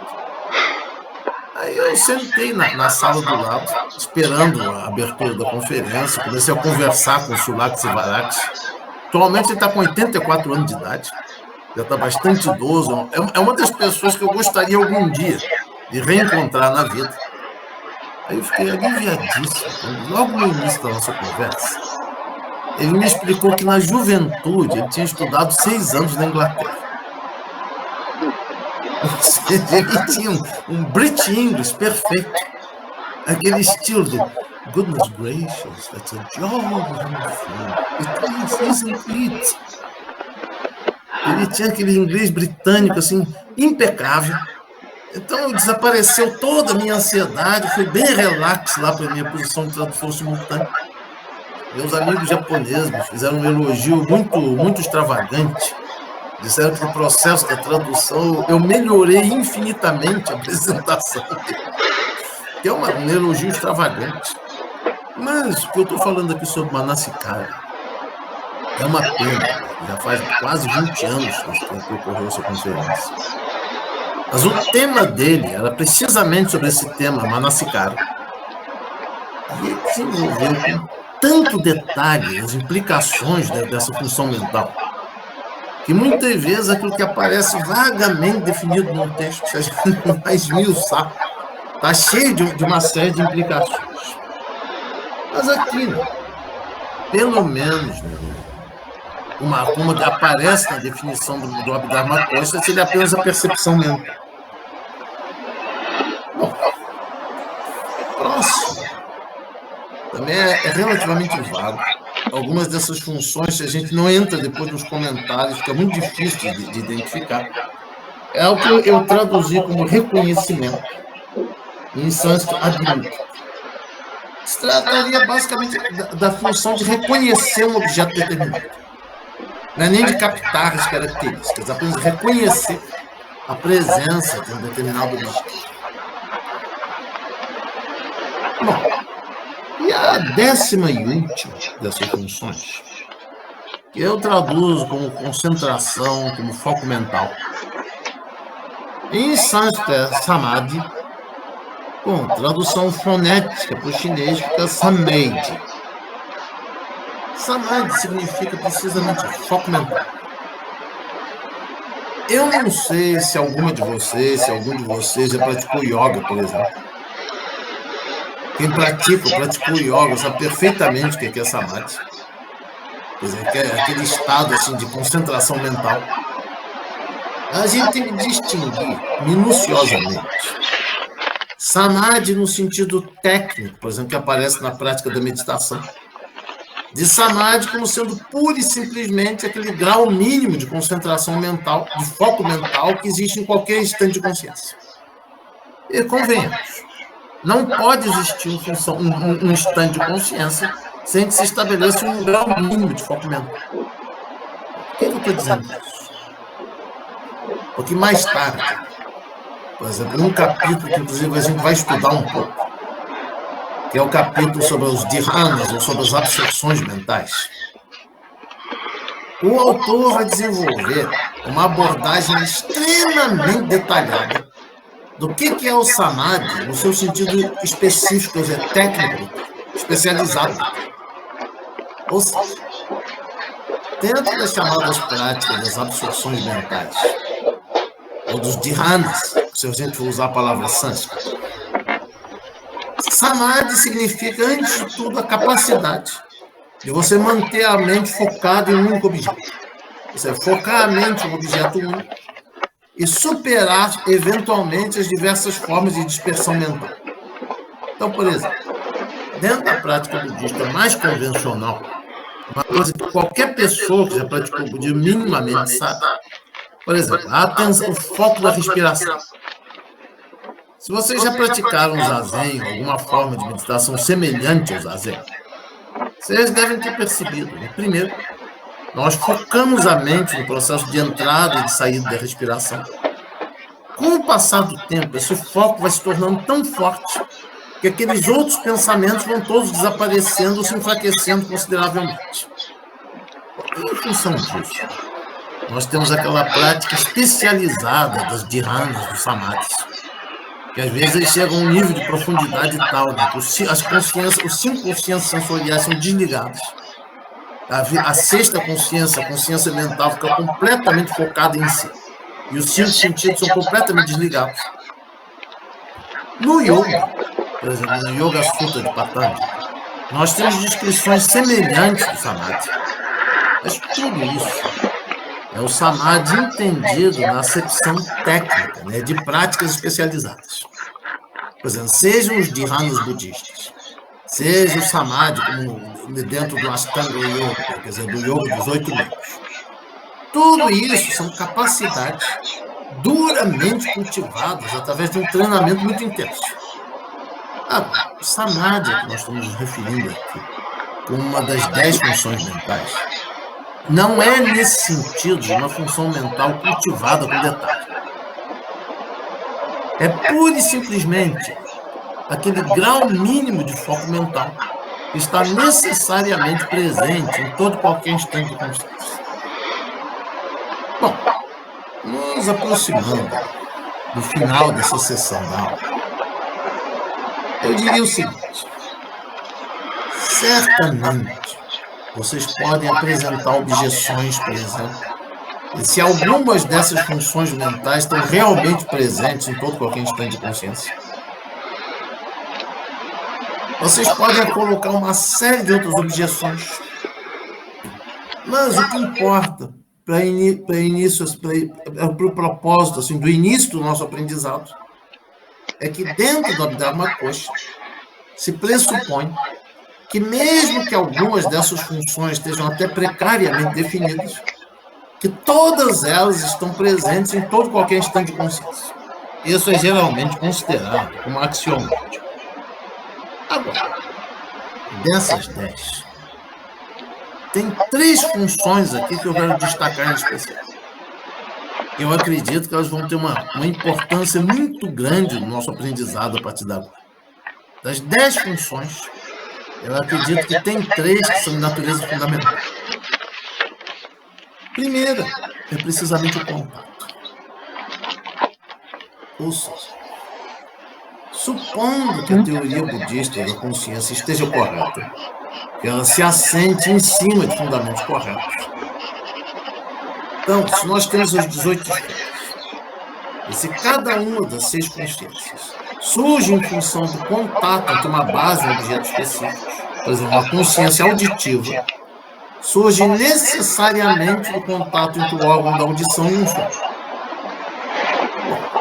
Aí eu sentei na sala do lado, esperando a abertura da conferência, comecei a conversar com o Sulak Sivaraksa. Atualmente ele está com 84 anos de idade, já está bastante idoso. É uma das pessoas que eu gostaria algum dia de reencontrar na vida. Aí eu fiquei aliviadíssimo. Logo no início da nossa conversa, ele me explicou que na juventude ele tinha estudado 6 anos na Inglaterra. Ou seja, ele tinha um British English perfeito. Aquele estilo de goodness gracious, that's a jolly it isn't it? Ele tinha aquele inglês britânico, assim, impecável. Então, desapareceu toda a minha ansiedade, foi bem relax lá para a minha posição de tradutor simultâneo. Meus amigos japoneses me fizeram um elogio muito extravagante. Disseram que no processo da tradução eu melhorei infinitamente a apresentação dele. Que é um elogio extravagante. Mas o que eu estou falando aqui sobre Manasikara é uma pena. Já faz quase 20 anos que ocorreu essa conferência. Mas o tema dele era precisamente sobre esse tema, Manasikara. E ele desenvolveu com tanto detalhe as implicações dessa função mental, que muitas vezes aquilo que aparece vagamente definido no texto, se a gente não vai esmiuçar, está cheio de uma série de implicações. Mas aqui, pelo menos, como aparece na definição do Abhidharma Kosa, seria apenas a percepção mental. Bom, próximo também é relativamente vago. Algumas dessas funções, se a gente não entra depois nos comentários, fica muito difícil de identificar. É o que eu traduzi como reconhecimento, em sânscrito, admito. Se trataria basicamente da função de reconhecer um objeto determinado. Não é nem de captar as características, apenas reconhecer a presença de um determinado objeto. Bom, e a 10ª e última dessas funções, que eu traduzo como concentração, como foco mental. Em sânscrito é samadhi, Bom, tradução fonética para o chinês fica samadhi. Samadhi significa precisamente foco mental. Eu não sei se algum de vocês já praticou yoga, por exemplo. Quem praticou yoga sabe perfeitamente o que é samadhi. Quer dizer, que é aquele estado assim, de concentração mental. A gente tem que distinguir minuciosamente samadhi no sentido técnico, por exemplo, que aparece na prática da meditação, de samadhi como sendo pura e simplesmente aquele grau mínimo de concentração mental, de foco mental que existe em qualquer instante de consciência. E convenhamos, não pode existir um instante de consciência sem que se estabeleça um grau mínimo de foco mental. Por que eu estou dizendo isso? Porque mais tarde, por exemplo, em um capítulo que, inclusive, a gente vai estudar um pouco, que é o capítulo sobre os dhyānas, ou sobre as absorções mentais, o autor vai desenvolver uma abordagem extremamente detalhada do que é o samadhi, no seu sentido específico, quer dizer, técnico, especializado. Ou seja, dentro das chamadas práticas das absorções mentais, ou dos dhyānas, se a gente for usar a palavra sânscrita, samadhi significa, antes de tudo, a capacidade de você manter a mente focada em um único objeto. Você focar a mente em um objeto único e superar, eventualmente, as diversas formas de dispersão mental. Então, por exemplo, dentro da prática budista mais convencional, uma coisa que qualquer pessoa que já praticou budismo minimamente sabe, por exemplo, a atenção, o foco da respiração. Se vocês já praticaram o zazen, alguma forma de meditação semelhante ao zazen, vocês devem ter percebido, né? Primeiro, nós focamos a mente no processo de entrada e de saída da respiração. Com o passar do tempo, esse foco vai se tornando tão forte que aqueles outros pensamentos vão todos desaparecendo ou se enfraquecendo consideravelmente. Em função disso, nós temos aquela prática especializada das dhyānas, dos samadhis, que às vezes eles chegam a um nível de profundidade tal, né, que os cinco consciências sensoriais são desligados. A sexta consciência, a consciência mental, fica completamente focada em si. E os cinco sentidos são completamente desligados. No yoga, por exemplo, no Yoga Sutra de Patanjali, nós temos descrições semelhantes do samadhi. Mas tudo isso é o samadhi entendido na acepção técnica, né, de práticas especializadas. Por exemplo, sejam os dhyānas budistas, seja o samadhi como dentro do Ashtanga Yoga, quer dizer, do yoga dos 8 membros. Tudo isso são capacidades duramente cultivadas através de um treinamento muito intenso. Agora, o samadhi, que nós estamos nos referindo aqui, como uma das 10 funções mentais, não é, nesse sentido, uma função mental cultivada com detalhe. É pura e simplesmente aquele grau mínimo de foco mental que está necessariamente presente em todo qualquer instante de consciência. Bom, nos aproximando do final dessa sessão da aula, eu diria o seguinte: certamente vocês podem apresentar objeções, por exemplo, e se algumas dessas funções mentais estão realmente presentes em todo qualquer instante de consciência. Vocês podem colocar uma série de outras objeções. Mas o que importa para o propósito assim, do início do nosso aprendizado é que dentro do Abhidharma Kosha se pressupõe que mesmo que algumas dessas funções estejam até precariamente definidas, que todas elas estão presentes em todo qualquer instante de consciência. Isso é geralmente considerado como axiomático. Agora, dessas 10, tem 3 funções aqui que eu quero destacar em especial. Eu acredito que elas vão ter uma importância muito grande no nosso aprendizado a partir de agora. Das 10 funções, eu acredito que tem 3 que são de natureza fundamental. Primeira é precisamente o contato. Ou seja, Supondo que a teoria budista da consciência esteja correta, que ela se assente em cima de fundamentos corretos. Então, se nós temos as 18 esferas, e se cada uma das 6 consciências surge em função do contato entre uma base e um objeto específico, por exemplo, uma consciência auditiva, surge necessariamente do contato entre o órgão da audição e um som.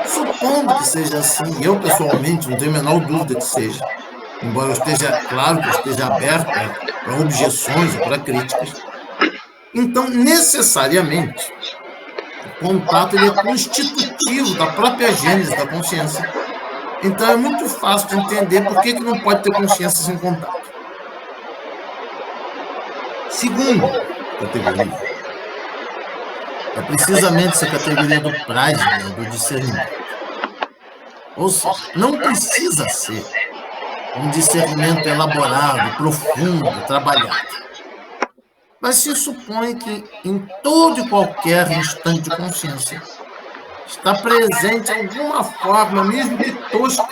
Supondo que seja assim, e eu pessoalmente não tenho a menor dúvida que seja, embora eu esteja, claro que eu esteja aberto para objeções e para críticas, então, necessariamente, o contato ele é constitutivo da própria gênese da consciência. Então, é muito fácil de entender por que não pode ter consciência sem contato. Segunda categoria é precisamente essa categoria do prajna, do discernimento. Ou seja, não precisa ser um discernimento elaborado, profundo, trabalhado. Mas se supõe que em todo e qualquer instante de consciência está presente alguma forma, mesmo que tosca,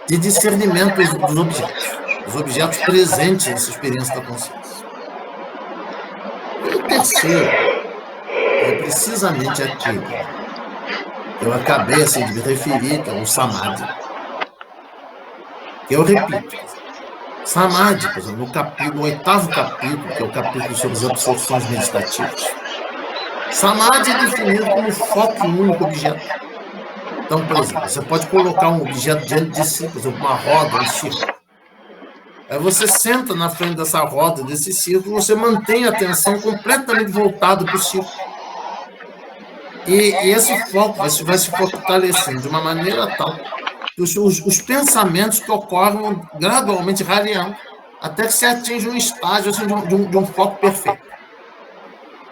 de discernimento dos objetos presentes nessa experiência da consciência. E o terceiro é precisamente aquilo que eu acabei assim, de me referir, que é o samadhi. Que eu repito, samadhi, por exemplo, no 8º capítulo, que é o capítulo sobre as absorções meditativas, samadhi é definido como foco em um único objeto. Então, por exemplo, você pode colocar um objeto diante de si, por exemplo, uma roda, um círculo. Aí você senta na frente dessa roda, desse círculo, você mantém a atenção completamente voltada para o círculo. E esse foco vai se fortalecendo de uma maneira tal que os pensamentos que ocorrem gradualmente rareando, até que se atinge um estágio assim, de um foco perfeito.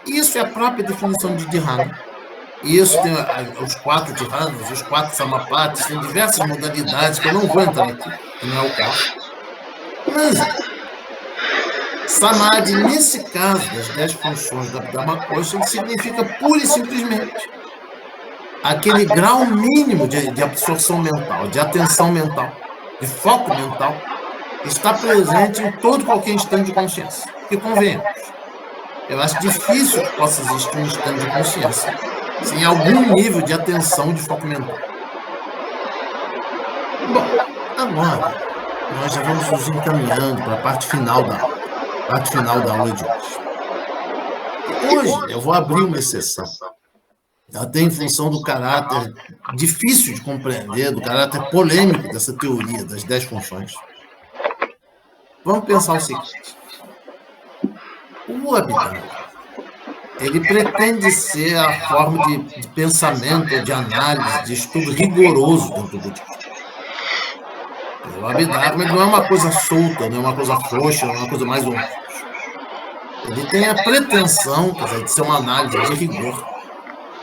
Isso é a própria definição de dhyana. Isso tem os 4 dhyanas, os 4 samapatis, tem diversas modalidades que eu não vou entrar aqui, que não é o caso. Mas samadhi, nesse caso das 10 funções da Dhammakosha, significa pura e simplesmente aquele grau mínimo de absorção mental, de atenção mental, de foco mental, está presente em todo e qualquer instante de consciência. Porque, convenhamos, eu acho difícil que possa existir um instante de consciência sem algum nível de atenção e de foco mental. Bom, agora nós já vamos nos encaminhando para a parte final da aula de hoje. Hoje eu vou abrir uma exceção, até em função do caráter difícil de compreender, do caráter polêmico dessa teoria das 10 funções. Vamos pensar o seguinte. O Abhidhamma, ele pretende ser a forma de pensamento, de análise, de estudo rigoroso dentro do budismo. O Abhidhamma não é uma coisa solta, não é uma coisa frouxa, não é uma coisa mais ou menos. Ele tem a pretensão, quer dizer, de ser uma análise de rigor,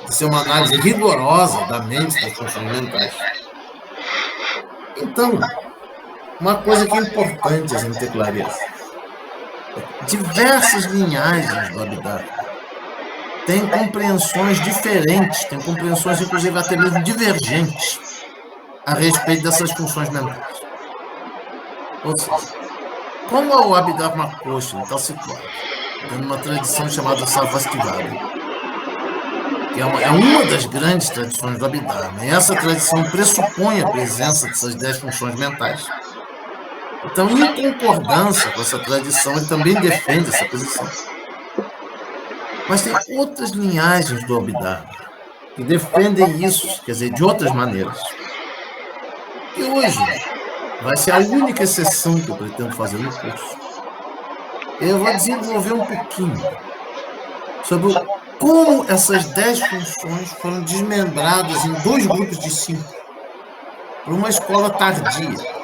de ser uma análise rigorosa da mente, das funções mentais. Então, uma coisa que é importante a gente ter clareza. Diversas linhagens do Abhidhamma têm compreensões diferentes, têm compreensões, inclusive, até mesmo divergentes a respeito dessas funções mentais. Ou seja, como o Abhidhamma Kosha está situado numa tradição chamada Sarvastivada, que é uma das grandes tradições do Abhidhamma, e essa tradição pressupõe a presença dessas 10 funções mentais. Então, em concordância com essa tradição, ele também defende essa posição. Mas tem outras linhagens do Abhidhamma que defendem isso, quer dizer, de outras maneiras. E hoje vai ser a única exceção que eu pretendo fazer no curso. Eu vou desenvolver um pouquinho sobre como essas 10 funções foram desmembradas em 2 grupos de 5 por uma escola tardia,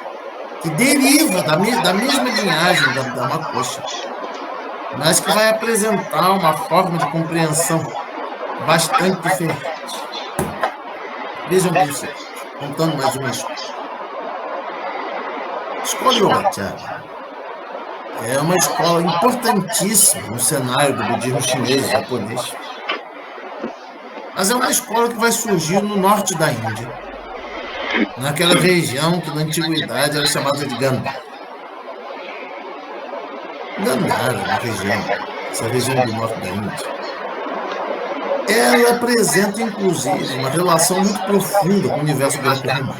que deriva da mesma linhagem da Dhammakosha, mas que vai apresentar uma forma de compreensão bastante diferente. Vejam bem, contando mais uma história. A escola Yogacara é uma escola importantíssima no cenário do budismo chinês e japonês. Mas é uma escola que vai surgir no norte da Índia, naquela região que na antiguidade era chamada de Gandhara. Gandhara, essa região do norte da Índia, ela apresenta, inclusive, uma relação muito profunda com o universo greco-romano.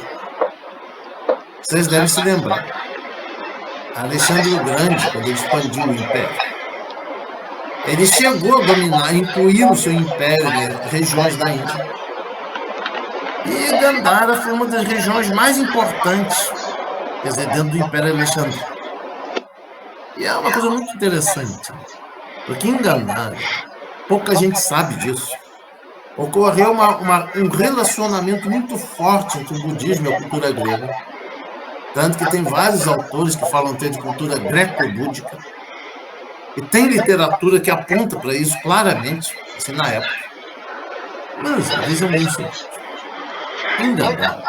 Vocês devem se lembrar. Alexandre o Grande, quando ele expandiu o Império, ele chegou a dominar, incluir no seu império regiões da Índia. E Gandhara foi uma das regiões mais importantes, quer dizer, dentro do Império Alexandre. E é uma coisa muito interessante, porque em Gandhara, pouca gente sabe disso, ocorreu um relacionamento muito forte entre o budismo e a cultura grega. Tanto que tem vários autores que falam até de cultura greco-búdica. E tem literatura que aponta para isso claramente, assim, na época. Mas, vejam bem isso. Em Gandhara,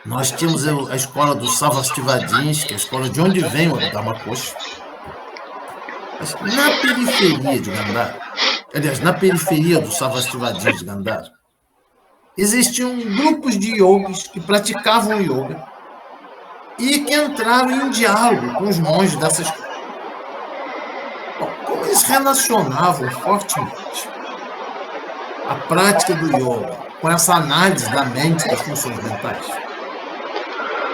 nós tínhamos a escola dos Sarvastivadins, que é a escola de onde vem o Abhidharma Kosha. Mas na periferia de Gandhara, aliás, na periferia dos Sarvastivadins de Gandhara, existiam grupos de yogis que praticavam yoga e que entraram em diálogo com os monges dessa escola. Bom, como eles relacionavam fortemente a prática do yoga com essa análise da mente, das funções mentais,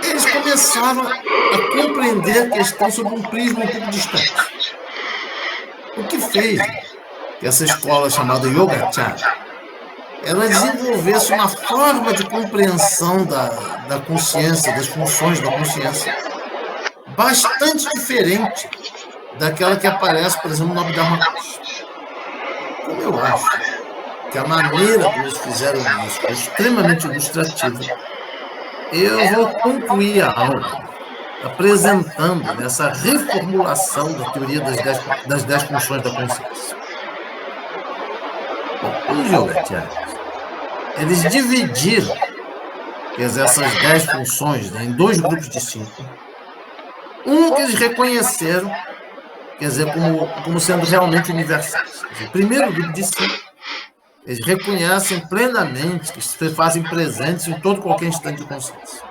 eles começaram a compreender a questão sob um prisma um pouco distante. O que fez que essa escola chamada Yogacara ela desenvolvesse uma forma de compreensão da consciência, das funções da consciência, bastante diferente daquela que aparece, por exemplo, no Abhidharma Kosha. Como eu acho que a maneira como eles fizeram isso é extremamente ilustrativa, eu vou concluir a aula apresentando essa reformulação da teoria das 10 funções da consciência. Bom, os yogacharyas, eles dividiram, quer dizer, essas 10 funções, né, em 2 grupos distintos. Um que eles reconheceram, quer dizer, como sendo realmente universais. O primeiro grupo de 5, eles reconhecem plenamente que se fazem presentes em todo qualquer instante de consciência.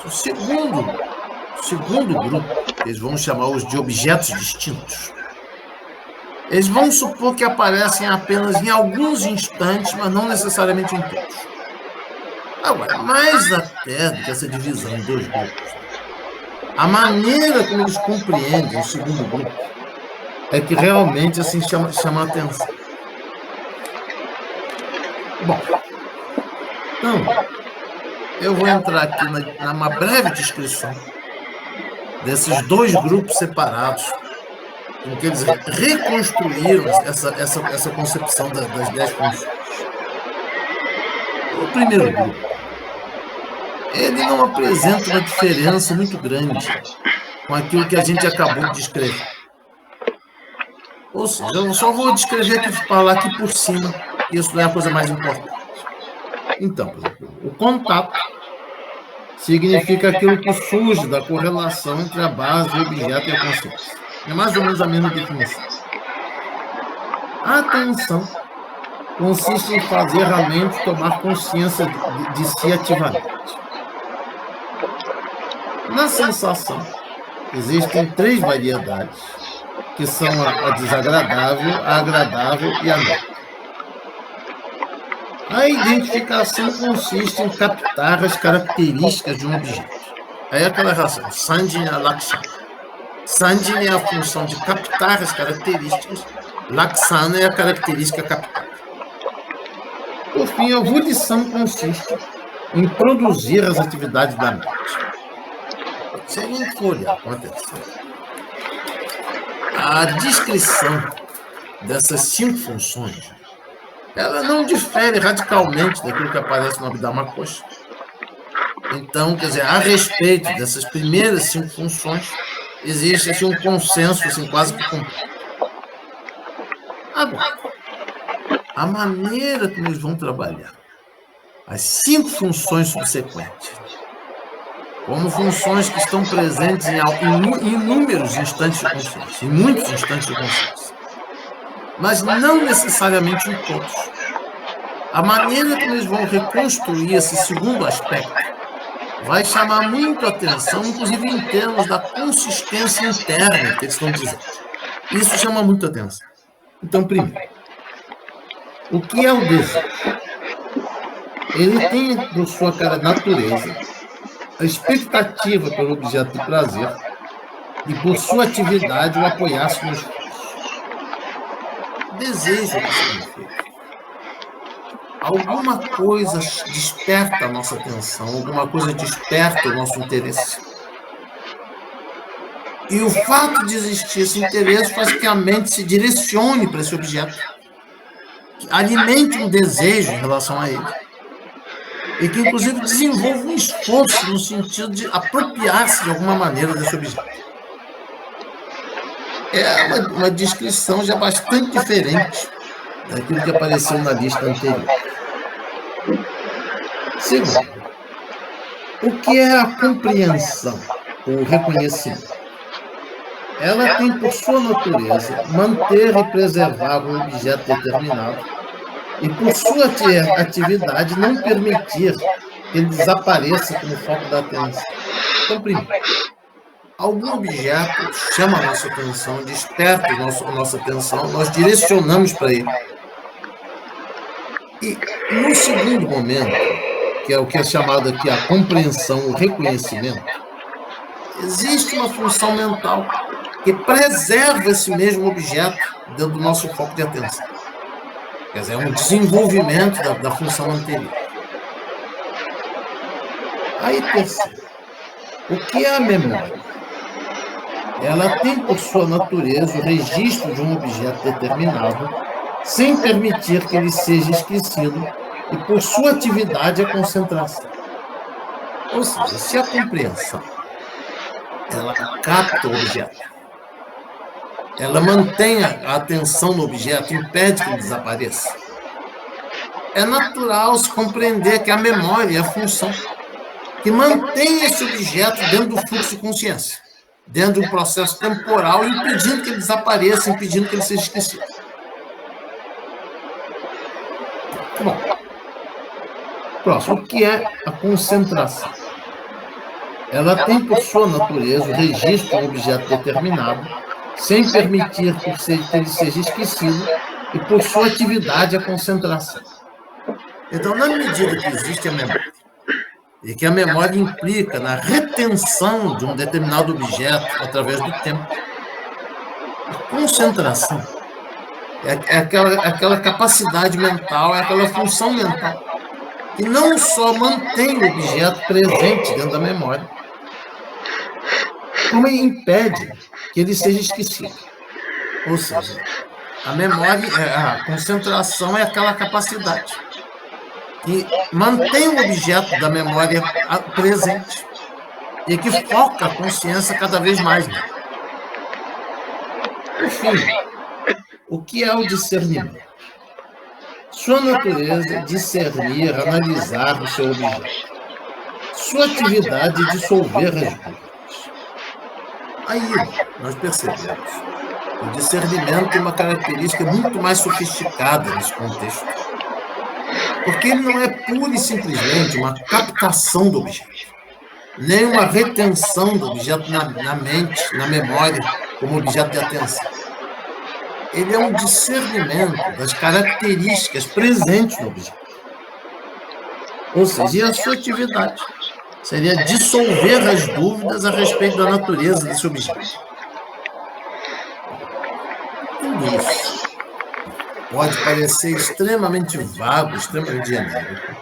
O segundo grupo, eles vão chamar os de objetos distintos. Eles vão supor que aparecem apenas em alguns instantes, mas não necessariamente em todos. Agora, mais até do que essa divisão em 2 grupos, a maneira como eles compreendem o segundo grupo é que realmente assim chama a atenção. Bom, então, eu vou entrar aqui numa breve descrição desses 2 grupos separados, em que eles reconstruíram essa concepção das 10 funções. O primeiro grupo, ele não apresenta uma diferença muito grande com aquilo que a gente acabou de descrever. Ou seja, eu só vou descrever aqui, falar aqui por cima, isso não é a coisa mais importante. Então, por exemplo, o contato significa aquilo que surge da correlação entre a base, o objeto e a consciência. É mais ou menos a mesma definição. A atenção consiste em fazer a mente tomar consciência de si ativamente. Na sensação, existem 3 variedades, que são a desagradável, a agradável e a neutra. A identificação consiste em captar as características de um objeto. Aí é aquela relação, Sanjina Lakshana. Sanjina é a função de captar as características, Lakshana é a característica captada. Por fim, a volição consiste em produzir as atividades da mente. Se a gente for olhar com atenção, a descrição dessas 5 funções, ela não difere radicalmente daquilo que aparece no Abhidharma Kosha. Então, quer dizer, a respeito dessas primeiras 5 funções, existe assim, um consenso assim, quase que completo. Agora, a maneira como eles vão trabalhar as 5 funções subsequentes, como funções que estão presentes em inúmeros instantes de consciência, em muitos instantes de consciência, mas não necessariamente em todos. A maneira como eles vão reconstruir esse segundo aspecto vai chamar muito a atenção, inclusive em termos da consistência interna que eles estão dizendo. Isso chama muito a atenção. Então, primeiro, o que é o desejo? Ele tem, por sua natureza, a expectativa pelo objeto de prazer e, por sua atividade, o apoiar-se nos desejo que significa. Alguma coisa desperta a nossa atenção, alguma coisa desperta o nosso interesse. E o fato de existir esse interesse faz que a mente se direcione para esse objeto, alimente um desejo em relação a ele, e que, inclusive, desenvolva um esforço no sentido de apropriar-se de alguma maneira desse objeto. É uma descrição já bastante diferente daquilo que apareceu na lista anterior. Segundo, o que é a compreensão, ou reconhecimento? Ela tem por sua natureza manter e preservar um objeto determinado e, por sua atividade, não permitir que ele desapareça como foco da atenção. Então, primeiro, algum objeto chama a nossa atenção, desperta a nossa atenção, nós direcionamos para ele. E, no segundo momento, que é o que é chamado aqui a compreensão, o reconhecimento, existe uma função mental que preserva esse mesmo objeto dentro do nosso foco de atenção. Quer dizer, é um desenvolvimento da função anterior. Aí, terceiro, o que é a memória? Ela tem por sua natureza o registro de um objeto determinado, sem permitir que ele seja esquecido, e por sua atividade a concentração. Ou seja, se a compreensão ela capta o objeto, ela mantém a atenção no objeto, impede que ele desapareça, é natural se compreender que a memória é a função que mantém esse objeto dentro do fluxo de consciência, dentro de um processo temporal, impedindo que ele desapareça, impedindo que ele seja esquecido. Bom, próximo, o que é a concentração? Ela tem por sua natureza o registro de um objeto determinado, sem permitir que ele seja esquecido, e por sua atividade a concentração. Então, na medida que existe a memória, e que a memória implica na retenção de um determinado objeto através do tempo, a concentração é aquela capacidade mental, é aquela função mental que não só mantém o objeto presente dentro da memória, como impede que ele seja esquecido. Ou seja, a memória, a concentração é aquela capacidade que mantém o objeto da memória presente e que foca a consciência cada vez mais nele. Por fim, o que é o discernimento? Sua natureza é discernir, analisar o seu objeto. Sua atividade é dissolver as dúvidas. Aí nós percebemos que o discernimento tem uma característica muito mais sofisticada nesse contexto, porque ele não é pura e simplesmente uma captação do objeto, nem uma retenção do objeto na mente, na memória, como objeto de atenção. Ele é um discernimento das características presentes no objeto. Ou seja, e a sua atividade seria dissolver as dúvidas a respeito da natureza desse objeto. Tudo isso pode parecer extremamente vago, extremamente genérico.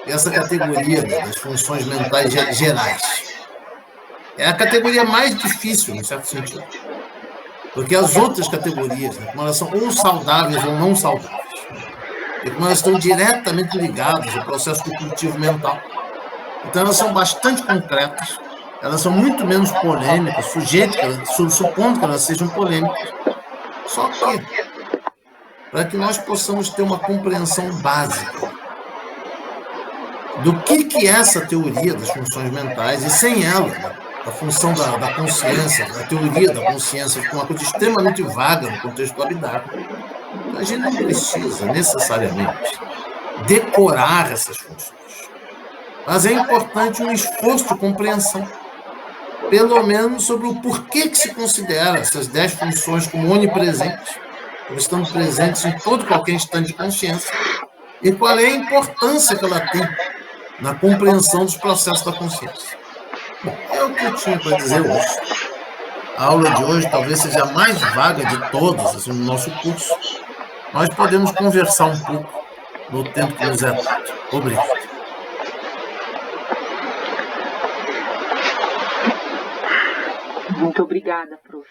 Essa categoria das funções mentais gerais é a categoria mais difícil, em certo sentido. Porque as outras categorias, como elas são ou saudáveis ou não saudáveis, e como elas estão diretamente ligadas ao processo cognitivo mental, então elas são bastante concretas, elas são muito menos polêmicas, supondo que elas sejam polêmicas. Só que, para que nós possamos ter uma compreensão básica do que é essa teoria das funções mentais, e sem ela, a função da consciência, a teoria da consciência, fica uma coisa extremamente vaga no contexto do Abhidharma, a gente não precisa necessariamente decorar essas funções. Mas é importante um esforço de compreensão, pelo menos sobre o porquê que se considera essas 10 funções como onipresentes, estando presentes em todo e qualquer instante de consciência, e qual é a importância que ela tem na compreensão dos processos da consciência. Bom, é o que eu tinha para dizer hoje. A aula de hoje talvez seja a mais vaga de todas assim, no nosso curso. Nós podemos conversar um pouco no tempo que nos é dado. Obrigado. Muito obrigada, prof.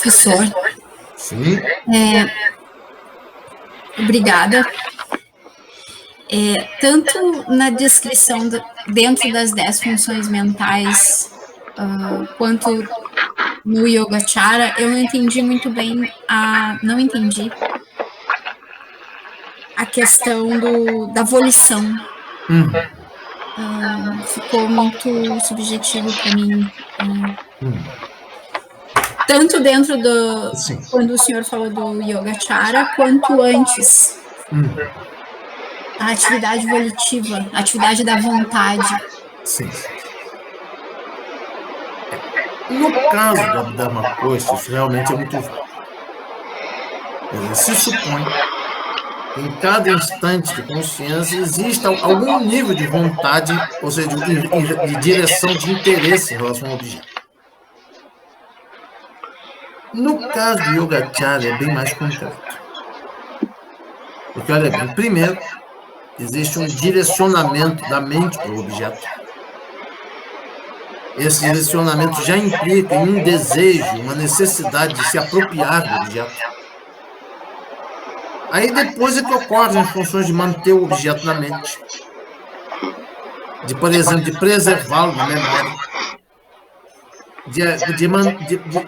Professor, Sim. Obrigada. Tanto na descrição dentro das 10 funções mentais, quanto no Yogacara, eu não entendi muito bem a questão da volição. Ficou muito subjetivo para mim. Tanto dentro quando o senhor falou do Yogacara, quanto antes. A atividade volitiva, a atividade da vontade. Sim. No caso da Dharma Coxa, isso realmente é muito válido. Se supõe que em cada instante de consciência existe algum nível de vontade, ou seja, de direção, de interesse em relação ao objeto. No caso do Yogacara, é bem mais concreto. Porque, olha bem, primeiro, existe um direcionamento da mente para o objeto. Esse direcionamento já implica em um desejo, uma necessidade de se apropriar do objeto. Aí depois é que ocorrem as funções de manter o objeto na mente. Por exemplo, de preservá-lo na memória.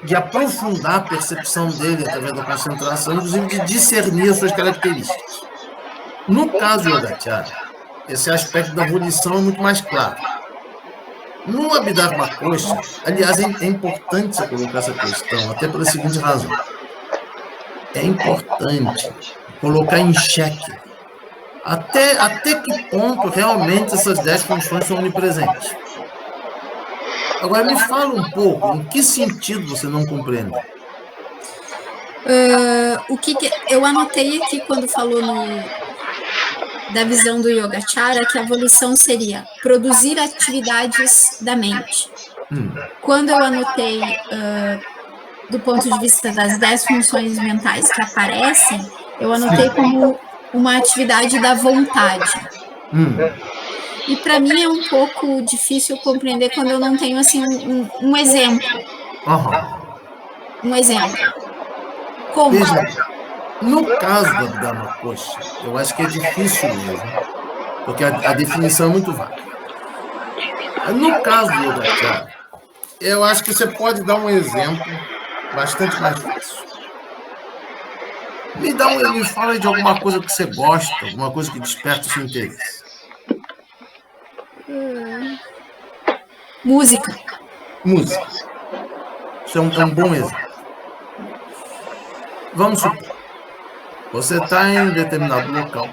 De aprofundar a percepção dele através da concentração, inclusive de discernir as suas características. No caso do Yogacara, esse aspecto da volição é muito mais claro. No Abhidharma Coxa, aliás, é importante você colocar essa questão, até pela seguinte razão. É importante colocar em xeque até que ponto realmente essas 10 funções são onipresentes. Agora, me fala um pouco, em que sentido você não compreende? Eu anotei aqui quando falou da visão do Yogacara, que a volição seria produzir atividades da mente. Quando eu anotei do ponto de vista das 10 funções mentais que aparecem, eu anotei como uma atividade da vontade. E para mim é um pouco difícil compreender quando eu não tenho assim um exemplo. Um exemplo. Como? Veja, no caso da Dharma Coxa, eu acho que é difícil mesmo, porque a definição é muito vaga. No caso do Yogacara, eu acho que você pode dar um exemplo bastante mais fácil. Me fala de alguma coisa que você gosta, alguma coisa que desperta o seu interesse. Música. Isso é um bom exemplo. Vamos supor, você está em determinado local,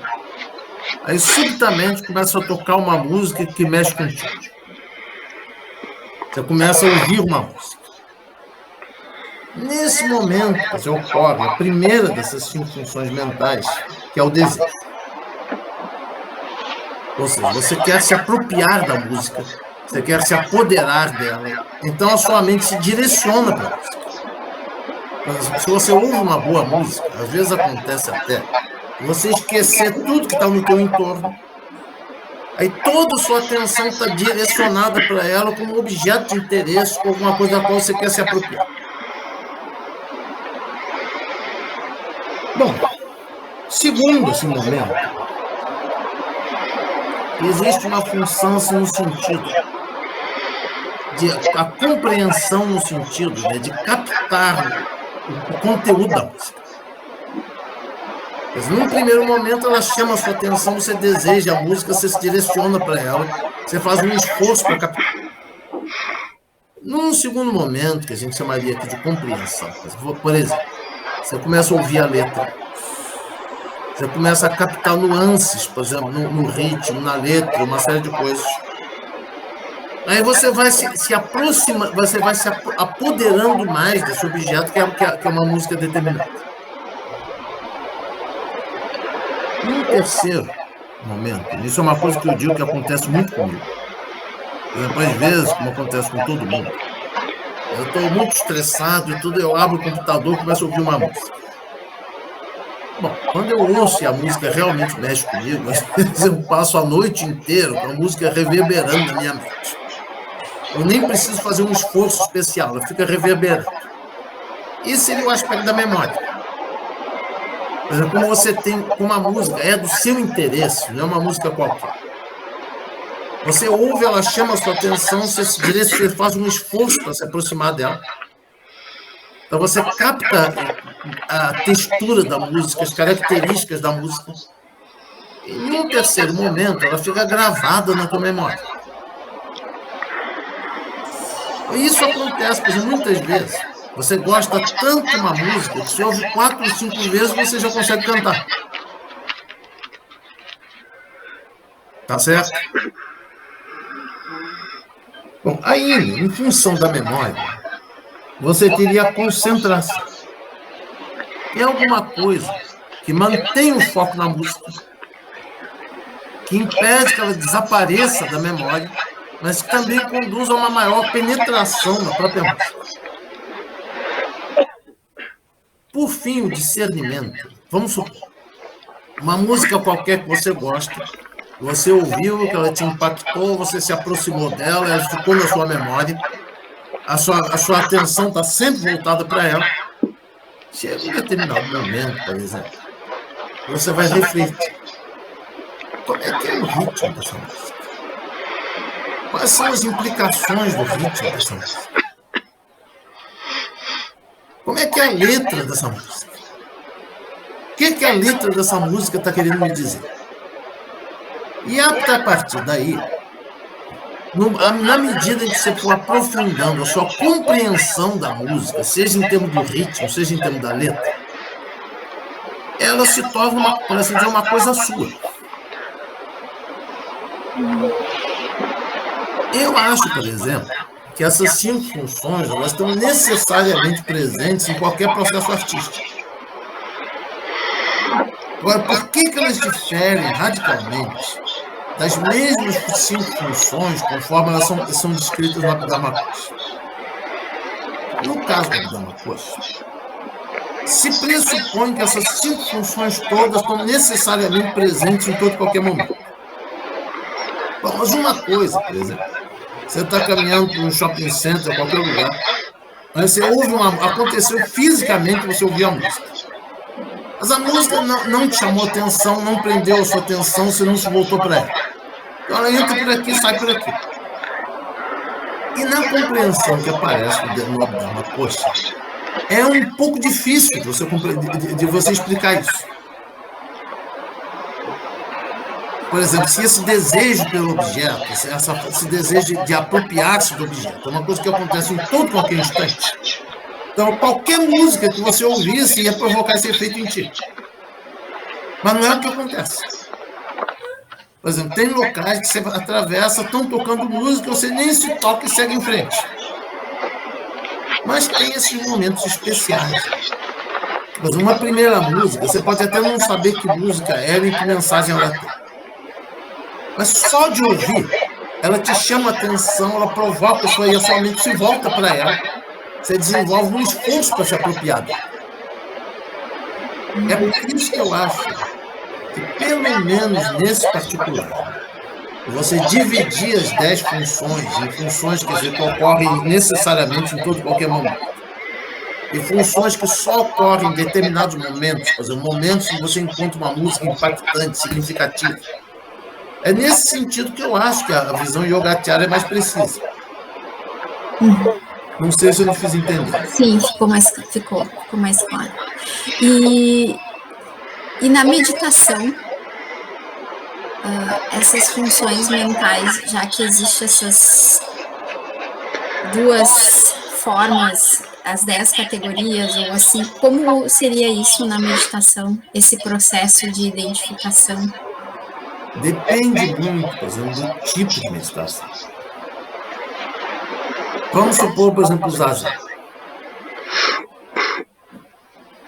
aí subitamente começa a tocar uma música que mexe contigo. Você começa a ouvir uma música. Nesse momento, você ocorre a primeira dessas 5 funções mentais, que é o desejo. Ou seja, você quer se apropriar da música, você quer se apoderar dela, então a sua mente se direciona para a música. Se você ouve uma boa música, às vezes acontece até você esquecer tudo que está no teu entorno, aí toda a sua atenção está direcionada para ela como objeto de interesse, ou alguma coisa da qual você quer se apropriar. Bom, segundo esse momento, existe uma função assim, no sentido de a compreensão, no sentido de captar o conteúdo da música. Mas, num primeiro momento, ela chama a sua atenção, você deseja a música, você se direciona para ela, você faz um esforço para captar. Num segundo momento, que a gente chamaria aqui de compreensão, por exemplo, você começa a ouvir a letra, você começa a captar nuances, por exemplo, no ritmo, na letra, uma série de coisas. Aí você vai se aproximando, você vai se apoderando mais desse objeto que é uma música determinada. Num terceiro momento, isso é uma coisa que eu digo que acontece muito comigo. Por exemplo, às vezes, como acontece com todo mundo, eu estou muito estressado e tudo, eu abro o computador e começo a ouvir uma música. Bom, quando eu ouço e a música realmente mexe comigo, às vezes eu passo a noite inteira com a música reverberando na minha mente. Eu nem preciso fazer um esforço especial, ela fica reverberando. Isso seria o aspecto da memória. Por exemplo, como você tem uma música, é do seu interesse, não é uma música qualquer. Você ouve, ela chama a sua atenção, você faz um esforço para se aproximar dela. Então você capta a textura da música, as características da música. E em um terceiro momento, ela fica gravada na tua memória. E isso acontece, porque muitas vezes você gosta tanto de uma música que se ouve 4 ou 5 vezes você já consegue cantar. Tá certo? Bom, aí, em função da memória, você teria a concentração. Tem alguma coisa que mantém o foco na música, que impede que ela desapareça da memória, mas que também conduz a uma maior penetração na própria música. Por fim, o discernimento. Vamos supor, uma música qualquer que você gosta, você ouviu, que ela te impactou, você se aproximou dela, ela ficou na sua memória, a sua atenção está sempre voltada para ela. Chega em determinado momento, por exemplo, você vai refletir. Como é que é o ritmo dessa música? Quais são as implicações do ritmo dessa música? Como é que é a letra dessa música? O que a letra dessa música está querendo me dizer? E a partir daí, na medida em que você for aprofundando a sua compreensão da música, seja em termos do ritmo, seja em termos da letra, ela se torna, por assim dizer, uma coisa sua. Eu acho, por exemplo, que essas 5 funções elas estão necessariamente presentes em qualquer processo artístico. Agora, por que elas diferem radicalmente das mesmas 5 funções, conforme elas são descritas no Abhidharma Kosha? No caso do Abhidharma Kosha, se pressupõe que essas 5 funções todas estão necessariamente presentes em todo e qualquer momento. Bom, mas uma coisa, por exemplo, você está caminhando por um shopping center, qualquer lugar, mas você ouve aconteceu fisicamente você ouviu a música. Mas a música não te chamou atenção, não prendeu a sua atenção, você não se voltou para ela. Então ela entra por aqui, sai por aqui. E na compreensão que aparece no Abhidharma Kosha, é um pouco difícil de você explicar isso. Por exemplo, se esse desejo pelo objeto, esse desejo de apropriar-se do objeto, é uma coisa que acontece em todo qualquer instante. Então, qualquer música que você ouvisse ia provocar esse efeito em ti. Mas não é o que acontece. Por exemplo, tem locais que você atravessa, estão tocando música, você nem se toca e segue em frente. Mas tem esses momentos especiais. Por exemplo, uma primeira música, você pode até não saber que música é nem que mensagem ela tem. Mas só de ouvir, ela te chama a atenção, ela provoca e a sua mente se volta para ela. Você desenvolve um esforço para se apropriar dela. É por isso que eu acho que, pelo menos nesse particular, você dividir as 10 funções em funções que ocorrem necessariamente em todo e qualquer momento, e funções que só ocorrem em determinados momentos, por exemplo, momentos que você encontra uma música impactante, significativa. É nesse sentido que eu acho que a visão Yogacara é mais precisa. Não sei se eu me fiz entender. Sim, ficou mais claro. E na meditação, essas funções mentais, já que existem essas duas formas, as 10 categorias, ou assim, como seria isso na meditação, esse processo de identificação? Depende muito, por exemplo, do tipo de meditação. Vamos supor, por exemplo, o Zazen.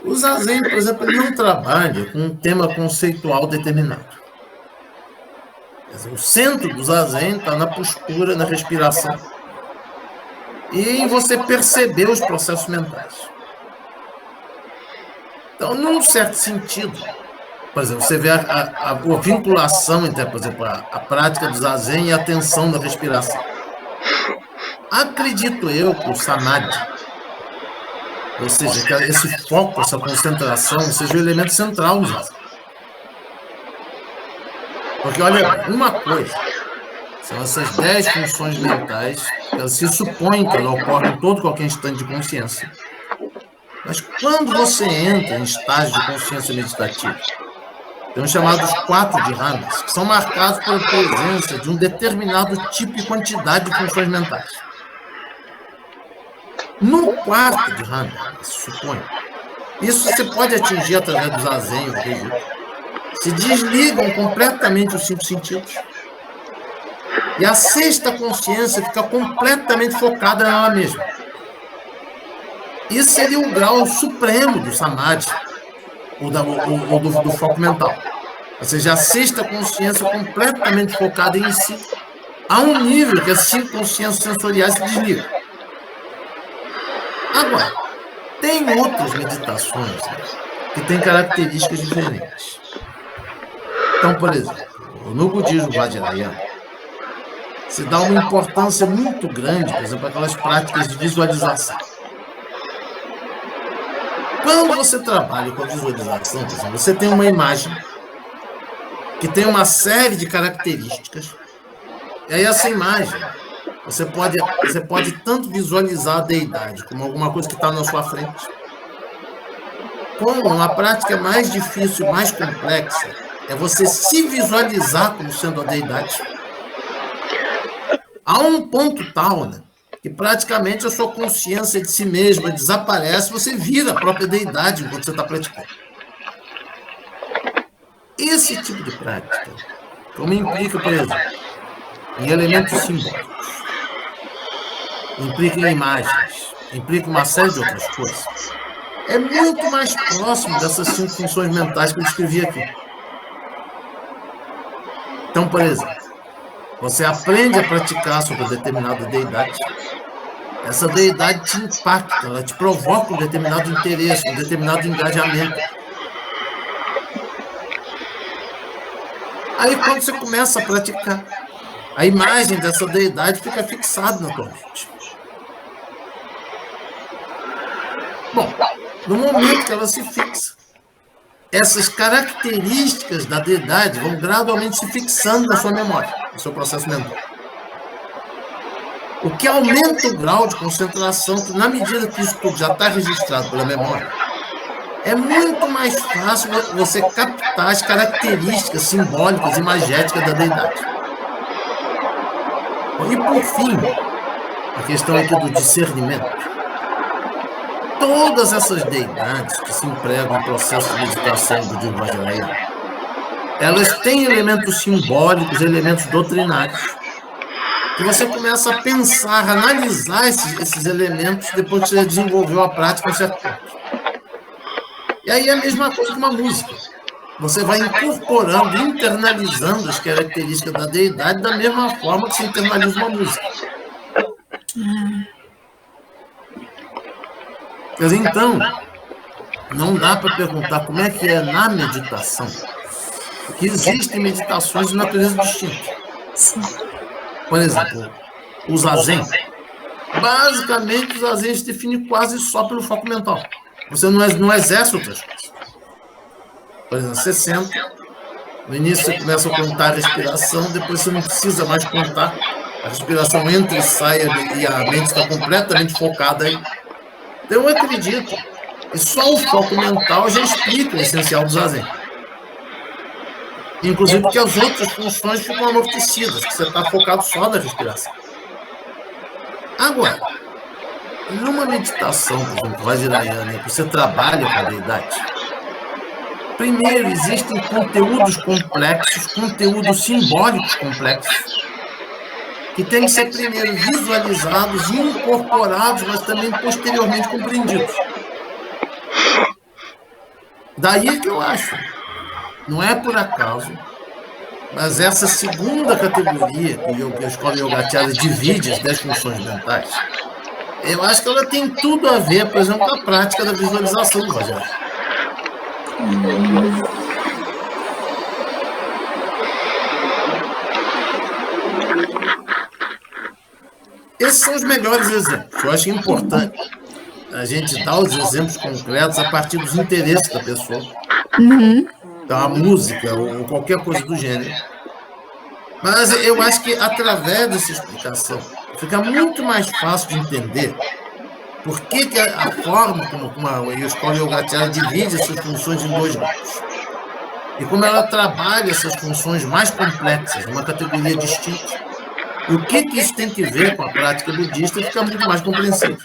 O Zazen, por exemplo, ele não trabalha com um tema conceitual determinado. O centro do Zazen está na postura, na respiração. E em você perceber os processos mentais. Então, num certo sentido, por exemplo, você vê a vinculação entre, por exemplo, a prática do Zazen e a atenção na respiração. Acredito eu que o Samadhi, ou seja, que esse foco, essa concentração, seja o elemento central do Zazen. Porque, olha, uma coisa, são essas 10 funções mentais, elas se supõem que elas ocorrem em todo e qualquer instante de consciência. Mas quando você entra em estágio de consciência meditativa, tem os chamados 4 dhyānas, que são marcados pela presença de um determinado tipo e quantidade de funções mentais. No 4º dhyāna, se supõe, isso você pode atingir através do Zazen, eu acredito. Se desligam completamente os 5 sentidos. E a 6ª consciência fica completamente focada nela mesma. Isso seria o grau supremo do Samadhi, ou do foco mental. Ou seja, a 6ª consciência completamente focada em si, a um nível que as 5 consciências sensoriais se desligam. Agora, tem outras meditações, né, que têm características diferentes. Então, por exemplo, no budismo Vajrayana, se dá uma importância muito grande, por exemplo, aquelas práticas de visualização. Quando você trabalha com a visualização, por exemplo, você tem uma imagem que tem uma série de características, e aí essa imagem, você pode tanto visualizar a deidade como alguma coisa que está na sua frente, como uma prática mais difícil, mais complexa, é você se visualizar como sendo a deidade. Há um ponto tal, né, que praticamente a sua consciência de si mesma desaparece, você vira a própria deidade enquanto você está praticando. Esse tipo de prática, como implica, por exemplo, em elementos simbólicos, implica em imagens, implica uma série de outras coisas, é muito mais próximo dessas 5 funções mentais que eu descrevi aqui. Então, por exemplo, você aprende a praticar sobre determinada deidade, essa deidade te impacta, ela te provoca um determinado interesse, um determinado engajamento. Aí, quando você começa a praticar, a imagem dessa deidade fica fixada na tua mente. Bom, no momento que ela se fixa, essas características da deidade vão gradualmente se fixando na sua memória, no seu processo mental. O que aumenta o grau de concentração, que na medida que isso tudo já está registrado pela memória, é muito mais fácil você captar as características simbólicas e magéticas da deidade. E, por fim, a questão aqui do discernimento. Todas essas deidades que se empregam no processo de meditação do Vajrayana, elas têm elementos simbólicos, elementos doutrinários, que você começa a pensar, a analisar esses elementos depois que você desenvolveu a prática em certo ponto. E aí é a mesma coisa que uma música. Você vai incorporando, internalizando as características da deidade da mesma forma que se internaliza uma música. Quer dizer, então, não dá para perguntar como é que é na meditação, porque existem meditações de natureza distinta. Por exemplo, o zazen. Basicamente, o zazen se define quase só pelo foco mental. Você não exerce outras coisas. Por exemplo, você senta, no início você começa a contar a respiração, depois você não precisa mais contar. A respiração entra e sai e a mente está completamente focada aí. Então, eu acredito que só o foco mental já explica o essencial do zazen. Inclusive porque as outras funções ficam amortecidas, que você está focado só na respiração. Agora, numa meditação, por exemplo, Vajrayana, que você trabalha com a deidade, primeiro, existem conteúdos complexos, conteúdos simbólicos complexos, que têm que ser primeiro visualizados, incorporados, mas também posteriormente compreendidos. Daí que eu acho, não é por acaso, mas essa segunda categoria que a escola Yogacara divide as 10 funções mentais, eu acho que ela tem tudo a ver, por exemplo, com a prática da visualização do Vajrayana. Esses são os melhores exemplos. Eu acho importante a gente dar os exemplos concretos a partir dos interesses da pessoa. Então, a música ou qualquer coisa do gênero. Mas eu acho que, através dessa explicação, fica muito mais fácil de entender por que a forma como a escola Yogacara divide essas funções em 2 grupos. E como ela trabalha essas funções mais complexas, numa categoria distinta. E o que isso tem que ver com a prática budista fica muito mais compreensível.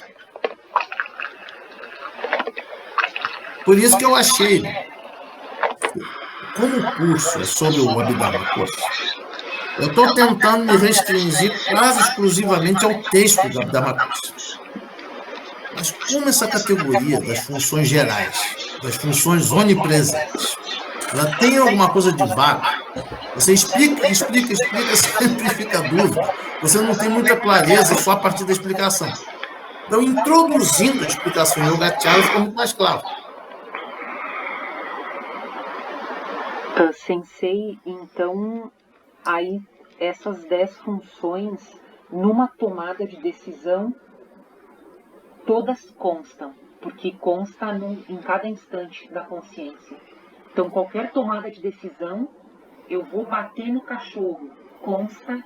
Por isso que eu achei, como o curso é sobre o Abhidharma Kosa, eu estou tentando me restringir quase exclusivamente ao texto do Abhidharma Kosa. Mas como essa categoria das funções gerais, das funções onipresentes, ela tem alguma coisa de vago, você explica, sempre fica dúvida. Você não tem muita clareza só a partir da explicação. Então, introduzindo a explicação em Yogacara, fica muito mais claro. Sensei, então, aí essas 10 funções, numa tomada de decisão, todas constam, porque consta em cada instante da consciência. Então, qualquer tomada de decisão, eu vou bater no cachorro, consta,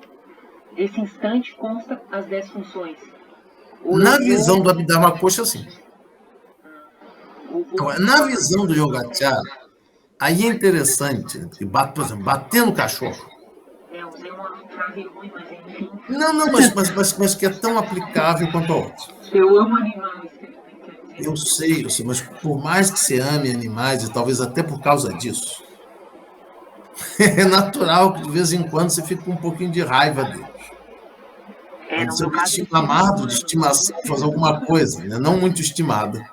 esse instante consta as 10 funções. Na visão do Abhidharma Kosa, sim. Na visão do Yogacara, aí é interessante, por exemplo, bater no cachorro. Usei uma frase ruim, mas enfim. Não, mas que é tão aplicável quanto a outra. Eu amo animais. Eu sei, mas por mais que você ame animais, e talvez até por causa disso, é natural que de vez em quando você fique com um pouquinho de raiva deles. Você é um bichinho amado, de estimação, fazer alguma coisa, né? Não muito estimada.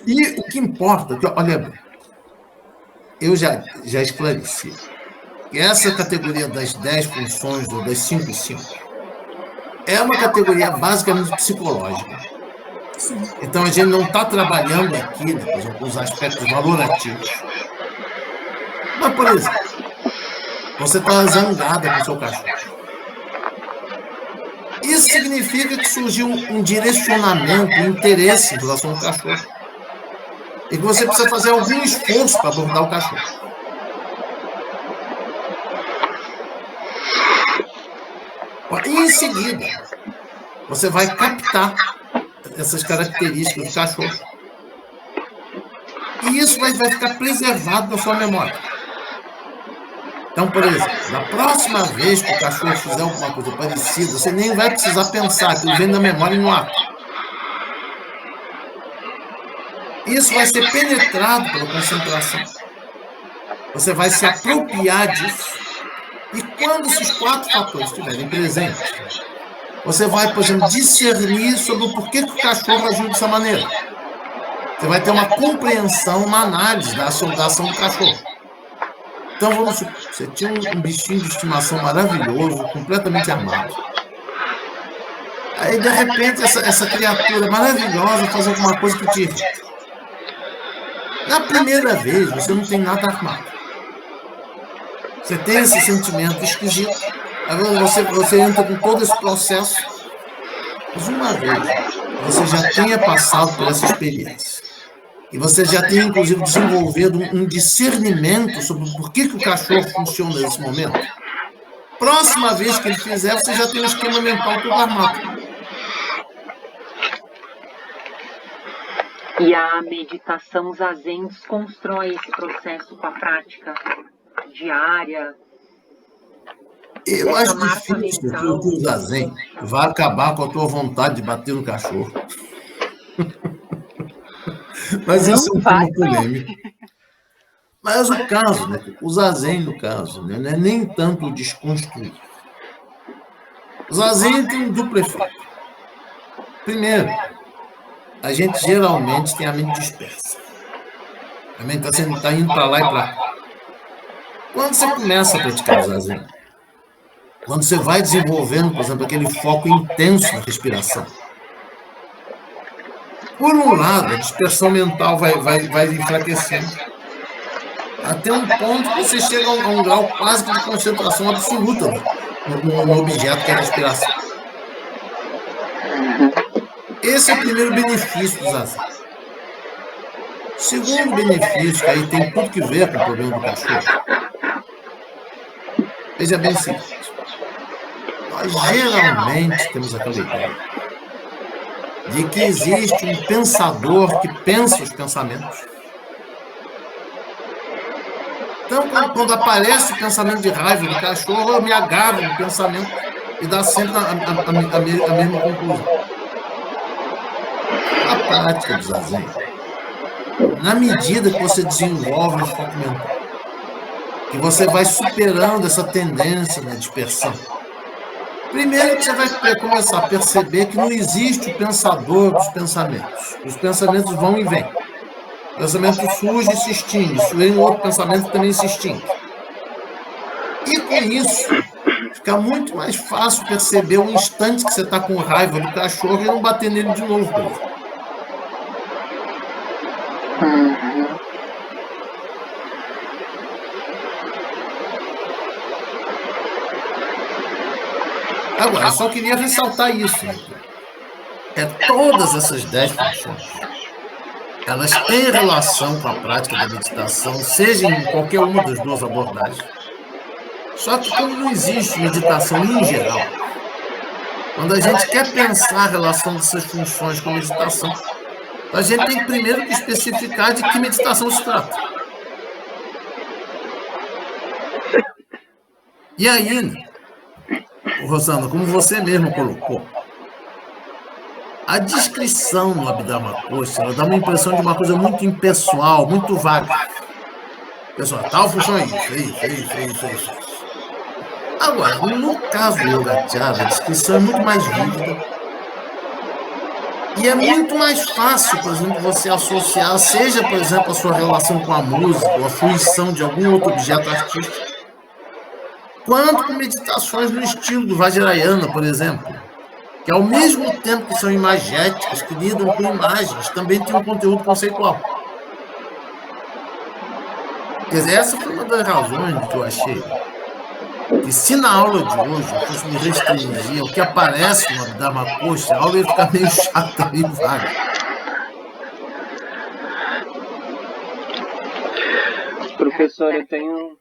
E o que importa, olha, eu já esclareci, que essa categoria das 10 funções, ou das 5 é uma categoria basicamente psicológica. Então, a gente não está trabalhando aqui, né, por exemplo, os aspectos valorativos. Mas, por exemplo, você está zangada com o seu cachorro. Isso significa que surgiu um direcionamento, um interesse em relação ao cachorro. E que você precisa fazer algum esforço para abordar o cachorro. E, em seguida, você vai captar essas características do cachorro. E isso vai ficar preservado na sua memória. Então, por exemplo, na próxima vez que o cachorro fizer alguma coisa parecida, você nem vai precisar pensar, aquilo vem da memória e no ato. Isso vai ser penetrado pela concentração. Você vai se apropriar disso. E quando esses 4 fatores estiverem presentes, você vai, por exemplo, discernir sobre o porquê que o cachorro agiu dessa maneira. Você vai ter uma compreensão, uma análise da ação do cachorro. Então, vamos supor, você tinha um bichinho de estimação maravilhoso, completamente amado. Aí, de repente, essa criatura maravilhosa faz alguma coisa que te irrita. Na primeira vez, você não tem nada armado. Você tem esse sentimento esquisito, você entra com todo esse processo, mas uma vez você já tenha passado por essa experiência, e você já tenha, inclusive, desenvolvido um discernimento sobre por que o cachorro funciona nesse momento, próxima vez que ele fizer, você já tem um esquema mental todo armado. E a meditação zazen desconstrói esse processo com a prática diária. Eu acho difícil que o zazen vai acabar com a tua vontade de bater no cachorro. Mas isso é um tema polêmico. Mas o caso, né, o zazen, no caso, né, não é nem tanto o desconstruir. O zazen tem um duplo efeito. Primeiro, a gente geralmente tem a mente dispersa. A mente está indo para lá e para cá. Quando você começa a praticar o zazen, quando você vai desenvolvendo, por exemplo, aquele foco intenso na respiração, por um lado, a dispersão mental vai enfraquecendo, até um ponto que você chega a um grau quase que de concentração absoluta no objeto que é a respiração. Esse é o primeiro benefício do zazen. Segundo benefício, que aí tem tudo que ver com o problema do cachorro. Veja bem o seguinte. Nós geralmente temos aquela ideia de que existe um pensador que pensa os pensamentos. Então, quando aparece o pensamento de raiva do cachorro, eu me agarro no pensamento e dá sempre a mesma conclusão. A prática do zazen, na medida que você desenvolve o foco mental, que você vai superando essa tendência na dispersão, primeiro que você vai começar a perceber que não existe o pensador dos pensamentos. Os pensamentos vão e vêm. O pensamento surge e se extingue. Vem um outro pensamento que também se extingue. E com isso, fica muito mais fácil perceber o instante que você está com raiva do cachorro e não bater nele de novo, por exemplo. Agora, eu só queria ressaltar isso. Todas essas 10 funções, elas têm relação com a prática da meditação, seja em qualquer uma das duas abordagens. Só que como não existe meditação em geral, quando a gente quer pensar a relação dessas funções com meditação, a gente tem primeiro que especificar de que meditação se trata. E aí, Rosana, como você mesmo colocou, a descrição no Abhidharma Kosa, ela dá uma impressão de uma coisa muito impessoal, muito vaga. Pessoal, tal função é isso. Agora, no caso do Yogacara, a descrição é muito mais vívida e é muito mais fácil, por exemplo, você associar, seja, por exemplo, a sua relação com a música ou a fruição de algum outro objeto artístico, quanto com meditações no estilo do Vajrayana, por exemplo, que ao mesmo tempo que são imagéticas, que lidam com imagens, também tem um conteúdo conceitual. Quer dizer, essa foi uma das razões que eu achei que se na aula de hoje eu fosse me restringir ao que aparece no Abhidharma Kosa, a aula ia ficar meio chata, meio vaga. Professor, eu tenho...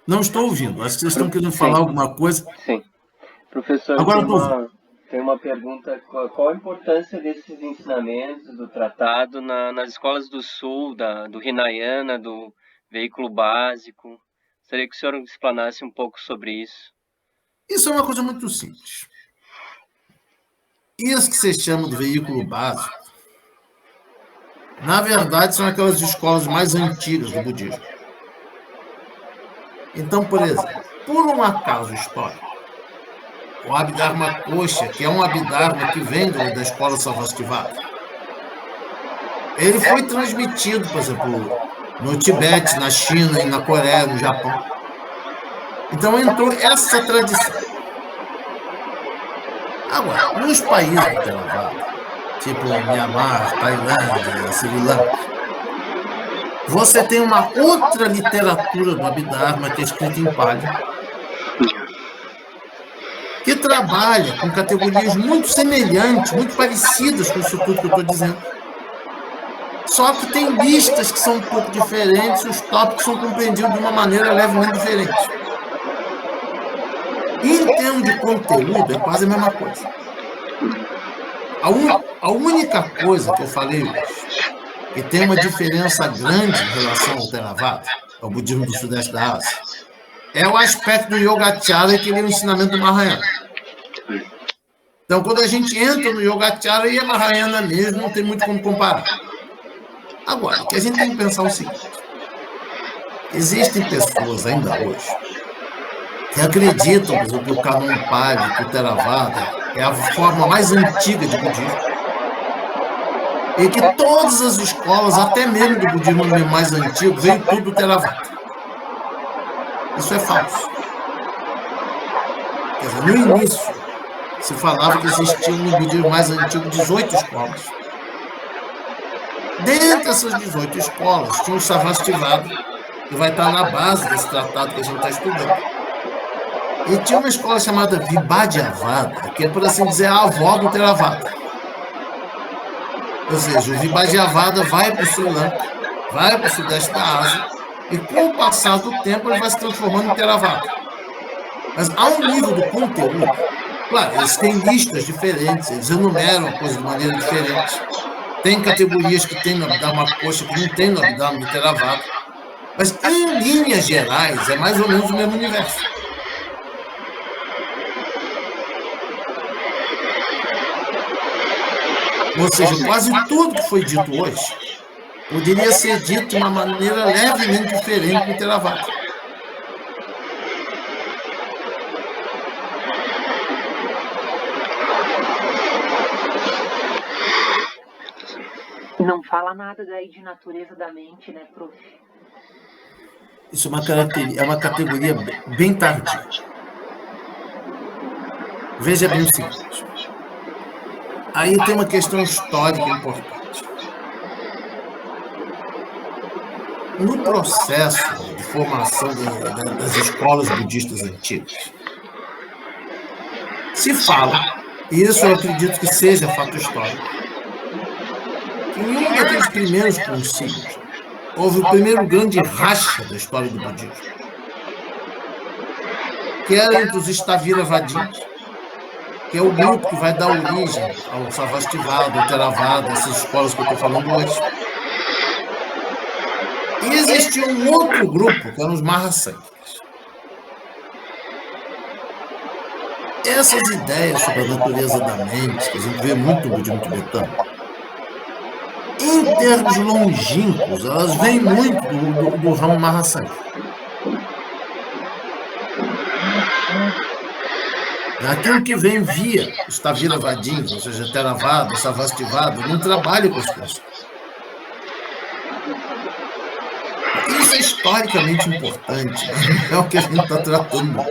Não estou ouvindo, acho que vocês estão querendo falar alguma coisa. Sim. Professor, agora tem uma pergunta. Qual a importância desses ensinamentos do tratado nas escolas do Sul, do Hinayana, do veículo básico? Gostaria que o senhor explanasse um pouco sobre isso. Isso é uma coisa muito simples. Isso que vocês chamam de veículo básico Na verdade, são aquelas escolas mais antigas do budismo. Então, por exemplo, por um acaso histórico, o Abhidharma Kosha, que é um Abhidharma que vem da escola Sarvastivada, ele foi transmitido, por exemplo, no Tibete, na China e na Coreia, no Japão. Então entrou essa tradição. Agora, nos países do Theravada, tipo Myanmar, Tailândia, Sri Lanka, você tem uma outra literatura do Abhidharma que é escrita em Pali, que trabalha com categorias muito semelhantes, muito parecidas com isso tudo que eu estou dizendo. Só que tem listas que são um pouco diferentes, os tópicos são compreendidos de uma maneira levemente diferente. E em termos de conteúdo, é quase a mesma coisa. A única coisa que eu falei hoje, que tem uma diferença grande em relação ao Theravada, ao budismo do Sudeste da Ásia, é o aspecto do Yogacara, que ele é o ensinamento do Mahayana. Então, quando a gente entra no Yogacara, e é Mahayana mesmo, não tem muito como comparar. Agora, o que a gente tem que pensar é o seguinte: existem pessoas ainda hoje que acreditam, por exemplo, que o Canon Pali, que o Theravada é a forma mais antiga de budismo, e que todas as escolas, até mesmo do budismo mais antigo, veio tudo do Theravada. Isso é falso. Quer dizer, no início, se falava que existiam no budismo mais antigo 18 escolas. Dentre essas 18 escolas, tinha o Sarvastivada, que vai estar na base desse tratado que a gente está estudando. E tinha uma escola chamada Vibhadyavada, que é, por assim dizer, a avó do Theravada. Ou seja, o Vibhadyavada vai para o Sri Lanka, vai para o Sudeste da Ásia, e com o passar do tempo ele vai se transformando em Theravada. Mas ao nível do conteúdo, claro, eles têm listas diferentes, eles enumeram a coisa de maneira diferente. Tem categorias que tem no Abhidharma Kosha que não tem no Abhidharma do Theravada. Mas, em linhas gerais, é mais ou menos o mesmo universo. Ou seja, quase tudo que foi dito hoje poderia ser dito de uma maneira levemente diferente do Theravada. Não fala nada daí de natureza da mente, né, prof? Isso é uma categoria bem tardia. Veja bem o seguinte. Aí tem uma questão histórica importante. No processo de formação das escolas budistas antigas, se fala, e isso eu acredito que seja fato histórico, que em um daqueles primeiros concílios, houve o primeiro grande racha da história do budismo, que era entre os Estaviravadins, que é o grupo que vai dar origem ao Sarvastivada, ao Theravada, essas escolas que eu estou falando hoje. E existia um outro grupo, que eram os Mahasankhyas. Essas ideias sobre a natureza da mente, que a gente vê muito no budismo tibetano, em termos longínquos, elas vêm muito do ramo Mahasankhya. Aquilo que vem via Estaviravadins, ou seja, Theravada, Sarvastivada, não trabalha com as pessoas. Isso é historicamente importante, é o que a gente está tratando.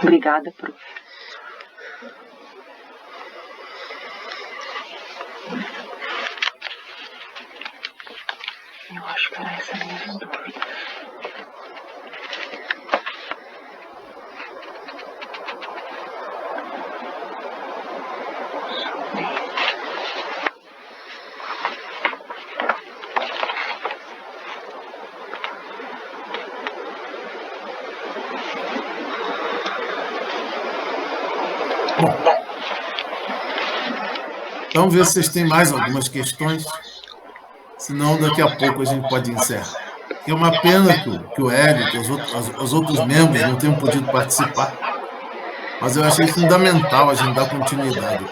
Obrigada, prof. Eu acho que era essa mesma dúvida. Vamos ver se vocês têm mais algumas questões, senão daqui a pouco a gente pode encerrar. É uma pena que o Hélio, que os outros membros não tenham podido participar, mas eu achei fundamental a gente dar continuidade.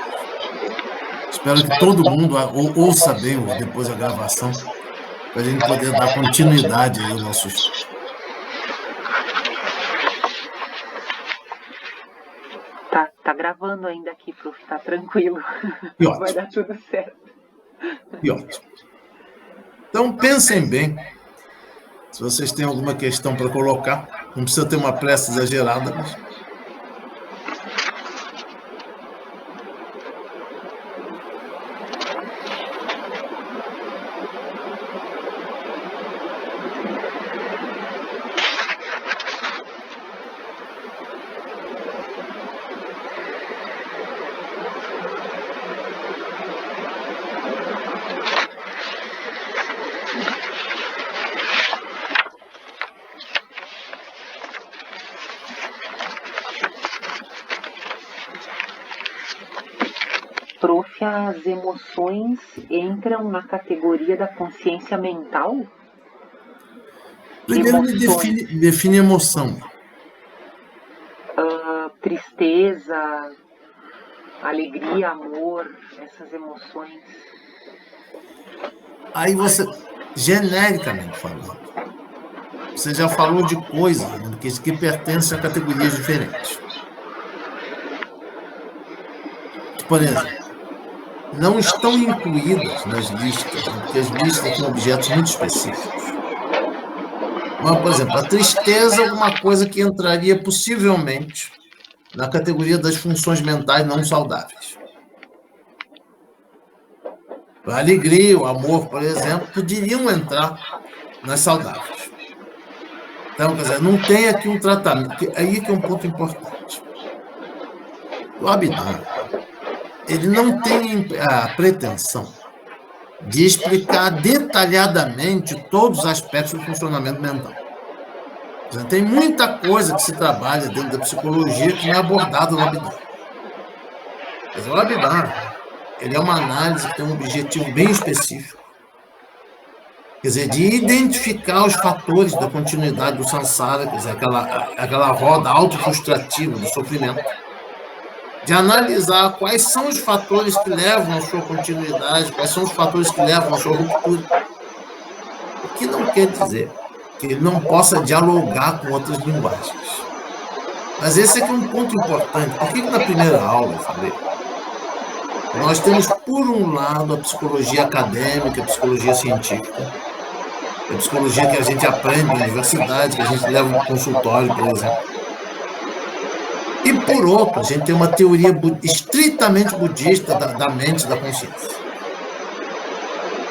Espero que todo mundo ouça bem depois a gravação, para a gente poder dar continuidade aí ao nosso estudo. Tá gravando ainda aqui, prof. Tá tranquilo. Que ótimo. Vai dar tudo certo. Que ótimo. Então, pensem bem. Se vocês têm alguma questão para colocar, não precisa ter uma pressa exagerada, mas... Prof, as emoções entram na categoria da consciência mental? Primeiro me define emoção. Tristeza, alegria, amor, essas emoções. Aí você, genericamente falando, você já falou de coisas que pertencem a categorias diferentes. Por exemplo, não estão incluídas nas listas, porque as listas são objetos muito específicos. Mas, por exemplo, a tristeza é uma coisa que entraria possivelmente na categoria das funções mentais não saudáveis. A alegria, o amor, por exemplo, poderiam entrar nas saudáveis. Então, quer dizer, não tem aqui um tratamento, aí que é um ponto importante. O Abhidharma, ele não tem a pretensão de explicar detalhadamente todos os aspectos do funcionamento mental. Tem muita coisa que se trabalha dentro da psicologia que não é abordada no Abhidharma. Mas o Abhidharma, ele é uma análise que tem um objetivo bem específico. Quer dizer, de identificar os fatores da continuidade do samsara, quer dizer, aquela roda autofrustrativa do sofrimento, de analisar quais são os fatores que levam à sua continuidade, quais são os fatores que levam à sua ruptura. O que não quer dizer que ele não possa dialogar com outras linguagens. Mas esse aqui é um ponto importante. Por que na primeira aula eu falei? Nós temos, por um lado, a psicologia acadêmica, a psicologia científica, a psicologia que a gente aprende na universidade, que a gente leva no consultório, por exemplo. E, por outro, a gente tem uma teoria estritamente budista da mente e da consciência.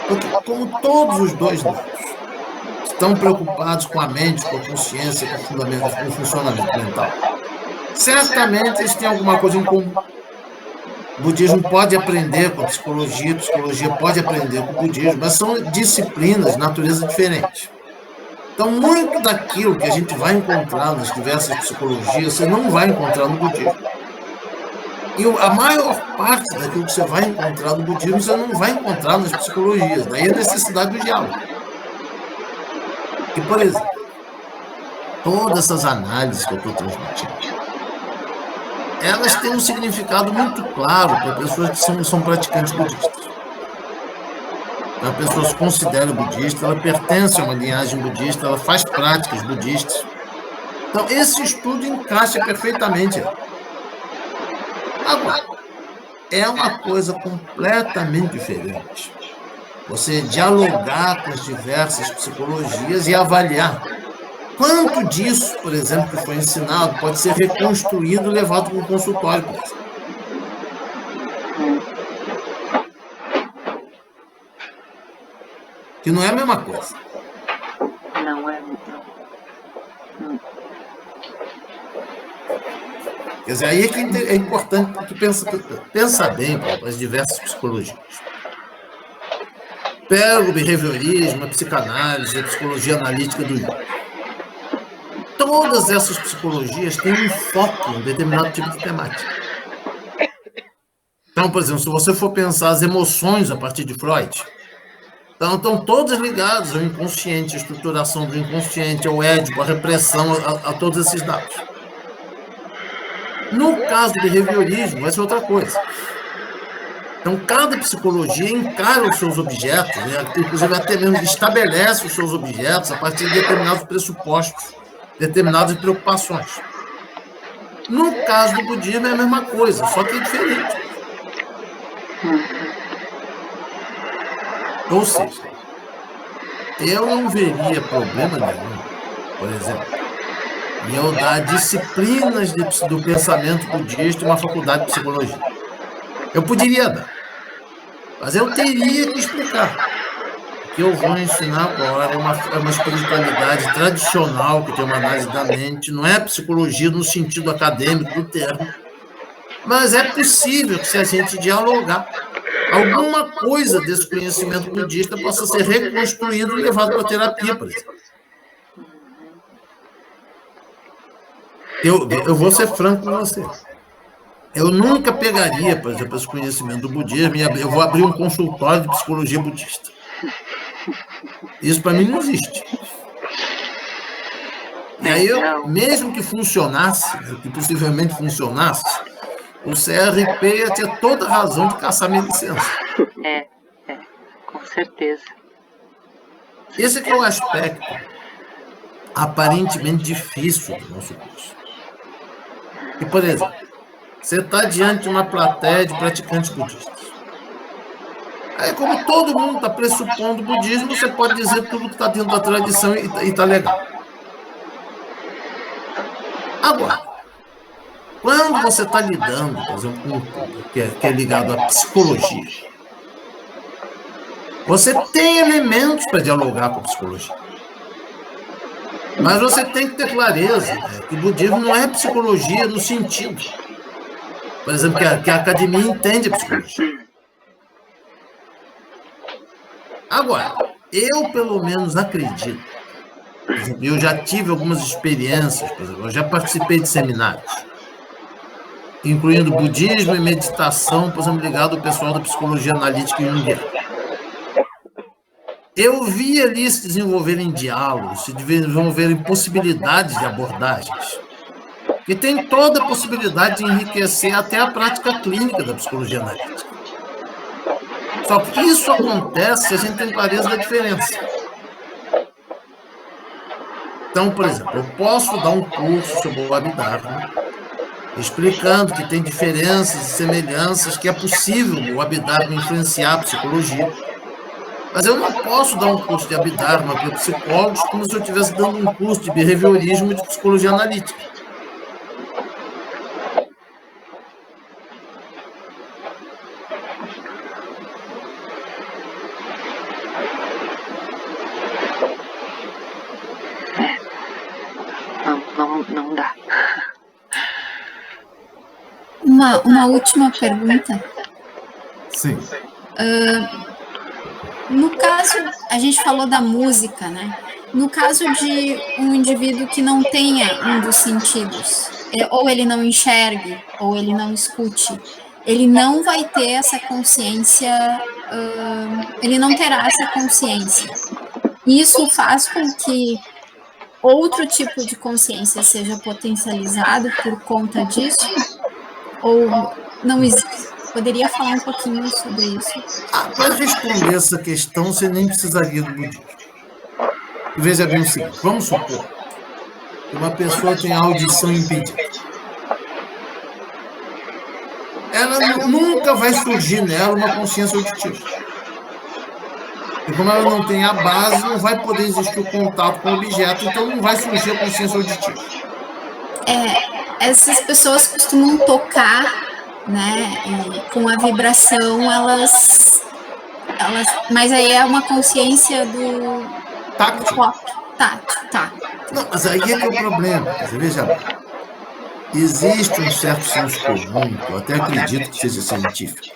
Porque, como todos os dois lados estão preocupados com a mente, com a consciência, com o funcionamento mental, certamente eles têm alguma coisa em comum. O budismo pode aprender com a psicologia pode aprender com o budismo, mas são disciplinas de natureza diferente. Então, muito daquilo que a gente vai encontrar nas diversas psicologias, você não vai encontrar no budismo. E a maior parte daquilo que você vai encontrar no budismo, você não vai encontrar nas psicologias. Daí a necessidade do diálogo. E, por exemplo, todas essas análises que eu estou transmitindo, elas têm um significado muito claro para pessoas que são praticantes budistas. A pessoa se considera budista, ela pertence a uma linhagem budista, ela faz práticas budistas. Então, esse estudo encaixa perfeitamente. Agora, é uma coisa completamente diferente você dialogar com as diversas psicologias e avaliar quanto disso, por exemplo, que foi ensinado, pode ser reconstruído e levado para um consultório, por exemplo. Que não é a mesma coisa. Não é. Quer dizer, aí é que é importante que pensa bem para as diversas psicologias. Pega o behaviorismo, a psicanálise, a psicologia analítica do Jung. Todas essas psicologias têm um foco em um determinado tipo de temática. Então, por exemplo, se você for pensar as emoções a partir de Freud, então, estão todas ligadas ao inconsciente, à estruturação do inconsciente, ao édipo, à repressão, a todos esses dados. No caso do behaviorismo, vai ser outra coisa. Então, cada psicologia encara os seus objetos, né? Inclusive até mesmo estabelece os seus objetos a partir de determinados pressupostos, determinadas preocupações. No caso do budismo é a mesma coisa, só que é diferente. Ou seja, eu não veria problema nenhum, por exemplo, em eu dar disciplinas do pensamento budista em uma faculdade de psicologia. Eu poderia dar, mas eu teria que explicar. O que eu vou ensinar agora é uma espiritualidade tradicional, que tem uma análise da mente, não é psicologia no sentido acadêmico do termo, mas é possível que, se a gente dialogar, alguma coisa desse conhecimento budista possa ser reconstruído e levado para a terapia, por exemplo. Eu vou ser franco com você. Eu nunca pegaria, por exemplo, esse conhecimento do budismo e eu vou abrir um consultório de psicologia budista. Isso para mim não existe. E aí, mesmo que funcionasse, que possivelmente funcionasse, o CRP ia ter toda a razão de caçar minha licença. Com certeza. Esse é o aspecto aparentemente difícil do nosso curso. E, por exemplo, você está diante de uma plateia de praticantes budistas. Aí, como todo mundo está pressupondo o budismo, você pode dizer tudo que está dentro da tradição e está legal. Agora, quando você está lidando, por exemplo, com um público que é ligado à psicologia, você tem elementos para dialogar com a psicologia. Mas você tem que ter clareza, né, que o budismo não é psicologia no sentido, por exemplo, que a academia entende a psicologia. Agora, eu pelo menos acredito, por exemplo, eu já tive algumas experiências, por exemplo, eu já participei de seminários, incluindo budismo e meditação, por exemplo, ligado ao pessoal da psicologia analítica junguiana. Eu vi ali se desenvolverem diálogos, se desenvolverem possibilidades de abordagens, que tem toda a possibilidade de enriquecer até a prática clínica da psicologia analítica. Só que isso acontece se a gente tem clareza da diferença. Então, por exemplo, eu posso dar um curso sobre o Abhidharma, explicando que tem diferenças e semelhanças, que é possível o Abhidharma influenciar a psicologia. Mas eu não posso dar um curso de Abhidharma para psicólogos como se eu estivesse dando um curso de behaviorismo e de psicologia analítica. Não dá. Uma última pergunta. Sim. No caso, a gente falou da música, né? No caso de um indivíduo que não tenha um dos sentidos, ou ele não enxergue, ou ele não escute, ele não vai ter essa consciência, ele não terá essa consciência. Isso faz com que outro tipo de consciência seja potencializado por conta disso? Ou não existe? Poderia falar um pouquinho sobre isso? Para responder essa questão, você nem precisaria do budismo. Veja bem o seguinte, vamos supor que uma pessoa tem a audição impedida. Ela nunca vai surgir nela uma consciência auditiva. E como ela não tem a base, não vai poder existir o contato com o objeto, então não vai surgir a consciência auditiva. Essas pessoas costumam tocar, né? E com a vibração, elas. Mas aí é uma consciência do Táctil. Tátil. Não, mas aí é que é o problema. Você veja bem. Existe um certo senso comum, que eu até acredito que seja científico,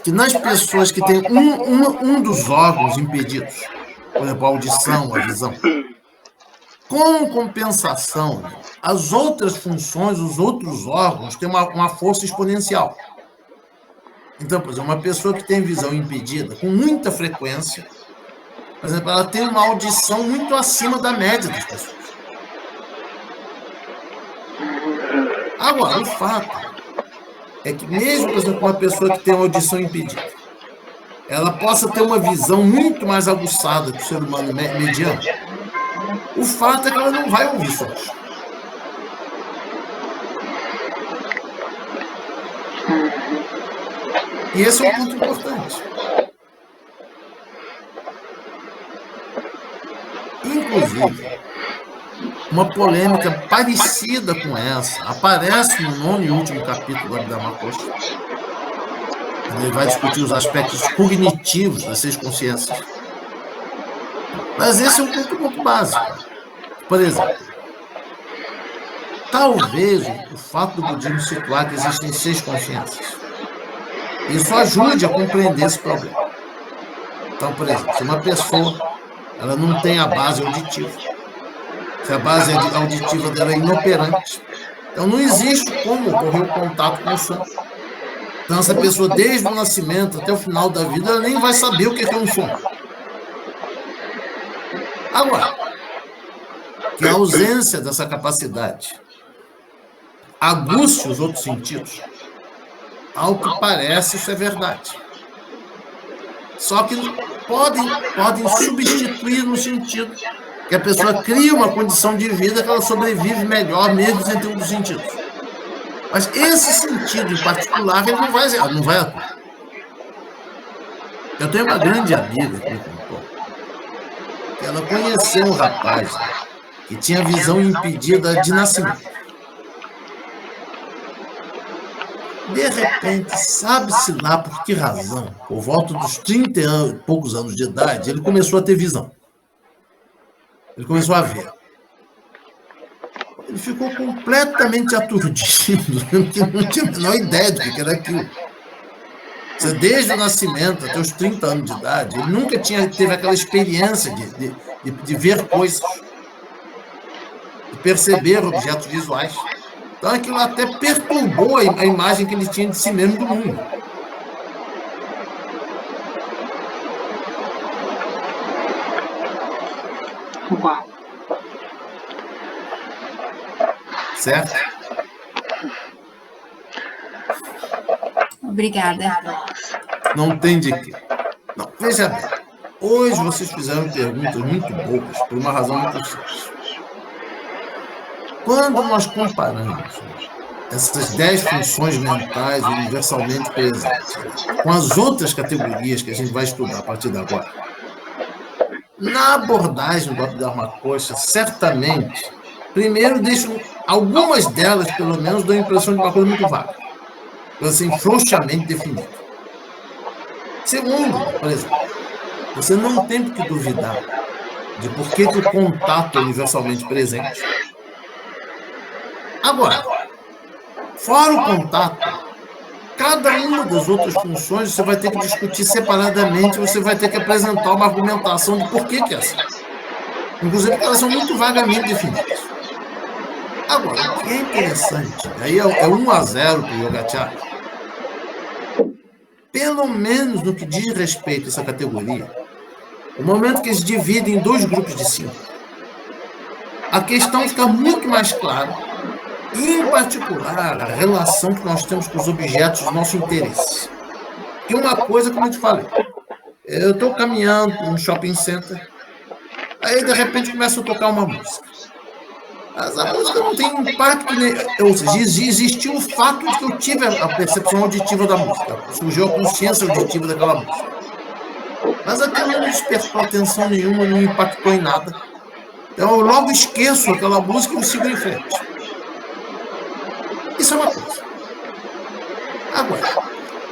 que nas pessoas que têm um dos órgãos impedidos, por exemplo, a audição, a visão, com compensação, as outras funções, os outros órgãos têm uma força exponencial. Então, por exemplo, uma pessoa que tem visão impedida, com muita frequência, por exemplo, ela tem uma audição muito acima da média das pessoas. Agora, o fato é que mesmo, por exemplo, uma pessoa que tem uma audição impedida, ela possa ter uma visão muito mais aguçada que o ser humano mediano, o fato é que ela não vai ouvir sons. E esse é um ponto importante. Inclusive, uma polêmica parecida com essa aparece no 9º e último capítulo do Abhidharma Kosa. Ele vai discutir os aspectos cognitivos das 6 consciências. Mas esse é um ponto muito básico. Por exemplo, talvez o fato do budismo situar que existem 6 consciências, isso ajude a compreender esse problema. Então, por exemplo, se uma pessoa ela não tem a base auditiva, se a base auditiva dela é inoperante, então não existe como ocorrer o contato com o som. Então, essa pessoa, desde o nascimento até o final da vida, ela nem vai saber o que é um som. Agora, que a ausência dessa capacidade aguce os outros sentidos, ao que parece, isso é verdade. Só que podem substituir no sentido que a pessoa cria uma condição de vida que ela sobrevive melhor, mesmo sem ter um dos sentidos. Mas esse sentido em particular, ele não vai atuar. Eu tenho uma grande amiga que me contou que ela conheceu um rapaz que tinha visão impedida de nascimento. De repente, sabe-se lá por que razão, por volta dos 30 e poucos anos de idade, ele começou a ter visão. Ele começou a ver. Ele ficou completamente aturdido, porque não tinha a menor ideia do que era aquilo. Desde o nascimento até os 30 anos de idade, ele nunca teve aquela experiência de ver coisas, de perceber objetos visuais. Então, aquilo até perturbou a imagem que ele tinha de si mesmo do mundo. Uau. Certo? Obrigada. Não tem de quê. Não, veja bem. Hoje vocês fizeram perguntas muito boas por uma razão muito simples. Quando nós comparamos essas 10 funções mentais universalmente presentes com as outras categorias que a gente vai estudar a partir de agora, na abordagem do Abhidharma Kosa, certamente, primeiro deixo algumas delas, pelo menos, dão a impressão de uma coisa muito vaga, assim, frouxamente definida. Segundo, por exemplo, você não tem que duvidar de por que o contato é universalmente presente. Agora, fora o contato, cada uma das outras funções você vai ter que discutir separadamente, você vai ter que apresentar uma argumentação de por que é assim. Inclusive, elas são muito vagamente definidas. Agora, o que é interessante, aí é 1-0 para o Yogacara, pelo menos no que diz respeito a essa categoria, o momento que eles dividem em 2 grupos de 5, a questão fica muito mais clara. E, em particular, a relação que nós temos com os objetos do nosso interesse. Que uma coisa, como eu te falei, eu estou caminhando no shopping center, aí, de repente, começa a tocar uma música. Mas a música não tem impacto, ou seja, existiu o fato de que eu tive a percepção auditiva da música, surgiu a consciência auditiva daquela música. Mas aquilo não despertou atenção nenhuma, não impactou em nada. Então, eu logo esqueço aquela música e sigo em frente. Isso é uma coisa. Agora,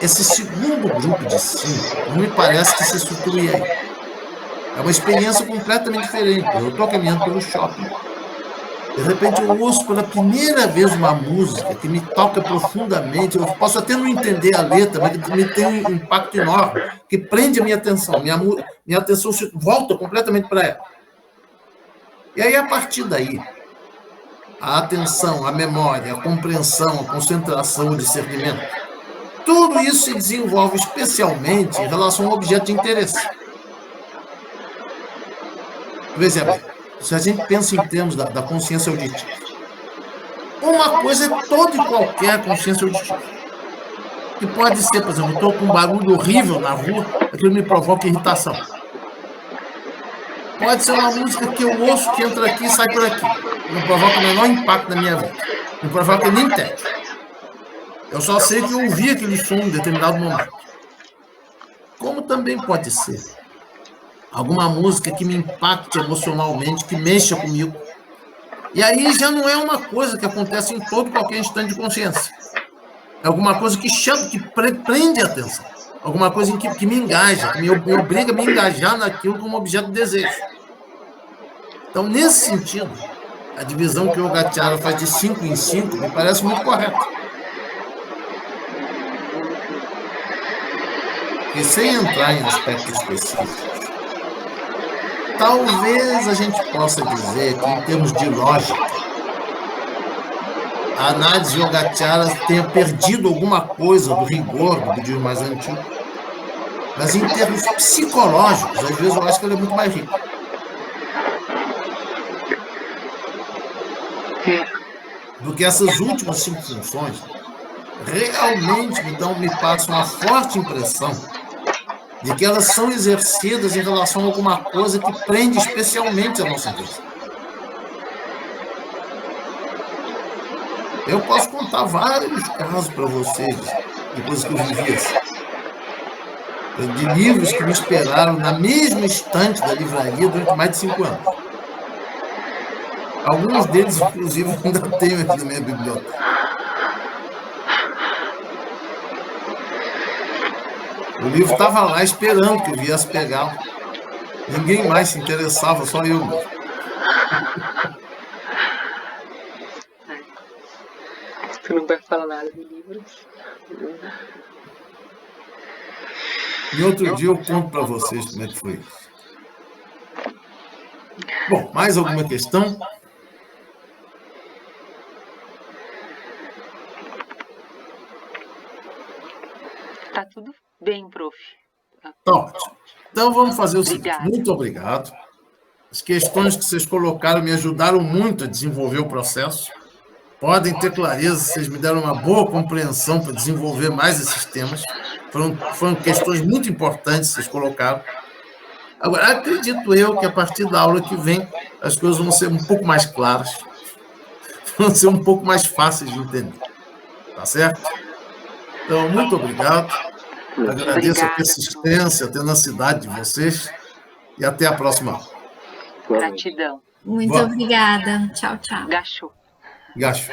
esse segundo grupo de 5, não me parece que se estruture aí. É uma experiência completamente diferente. Eu estou caminhando pelo shopping. De repente, eu ouço pela primeira vez uma música que me toca profundamente. Eu posso até não entender a letra, mas me tem um impacto enorme, que prende a minha atenção. Minha atenção se volta completamente para ela. E aí, a partir daí, a atenção, a memória, a compreensão, a concentração, o discernimento, tudo isso se desenvolve especialmente em relação ao objeto de interesse. Veja bem, se a gente pensa em termos da consciência auditiva, uma coisa é toda e qualquer consciência auditiva. Que pode ser, por exemplo, eu estou com um barulho horrível na rua, aquilo me provoca irritação. Pode ser uma música que eu ouço, que entra aqui e sai por aqui. Não provoca o menor impacto na minha vida. Não provoca nem tédio. Eu só sei que eu ouvi aquele som em determinado momento. Como também pode ser alguma música que me impacte emocionalmente, que mexa comigo. E aí já não é uma coisa que acontece em todo qualquer instante de consciência. É alguma coisa que chama, que prende a atenção. Alguma coisa que me engaja, que me obriga a me engajar naquilo como objeto de desejo. Então, nesse sentido, a divisão que o Yogacara faz de 5 em 5 me parece muito correta. E sem entrar em aspectos específicos, talvez a gente possa dizer que, em termos de lógica, a análise Yogacara tenha perdido alguma coisa do rigor do budismo mais antigo. Mas, em termos psicológicos, às vezes eu acho que ela é muito mais rica. Do que essas últimas 5 funções, realmente me passam uma forte impressão de que elas são exercidas em relação a alguma coisa que prende especialmente a nossa atenção. Eu posso contar vários casos para vocês, de coisas que eu vivi assim, de livros que me esperaram na mesma estante da livraria durante mais de 5 anos. Alguns deles, inclusive, ainda tenho aqui na minha biblioteca. O livro estava lá esperando que eu viesse pegá-lo. Ninguém mais se interessava, só eu mesmo. Tu não vai falar nada de livros? E outro dia eu conto para vocês como é que foi isso. Bom, mais alguma questão? Tá tudo bem, prof. Tá ótimo. Então vamos fazer o seguinte. Obrigada. Muito obrigado. As questões que vocês colocaram me ajudaram muito a desenvolver o processo. Podem ter clareza, vocês me deram uma boa compreensão para desenvolver mais esses temas. Foram questões muito importantes que vocês colocaram. Agora, acredito eu que a partir da aula que vem, as coisas vão ser um pouco mais claras, vão ser um pouco mais fáceis de entender. Tá certo? Então, muito obrigado. Agradeço a persistência, a tenacidade de vocês e até a próxima aula. Gratidão. Muito obrigada. Tchau, tchau. Gachou. Gacho.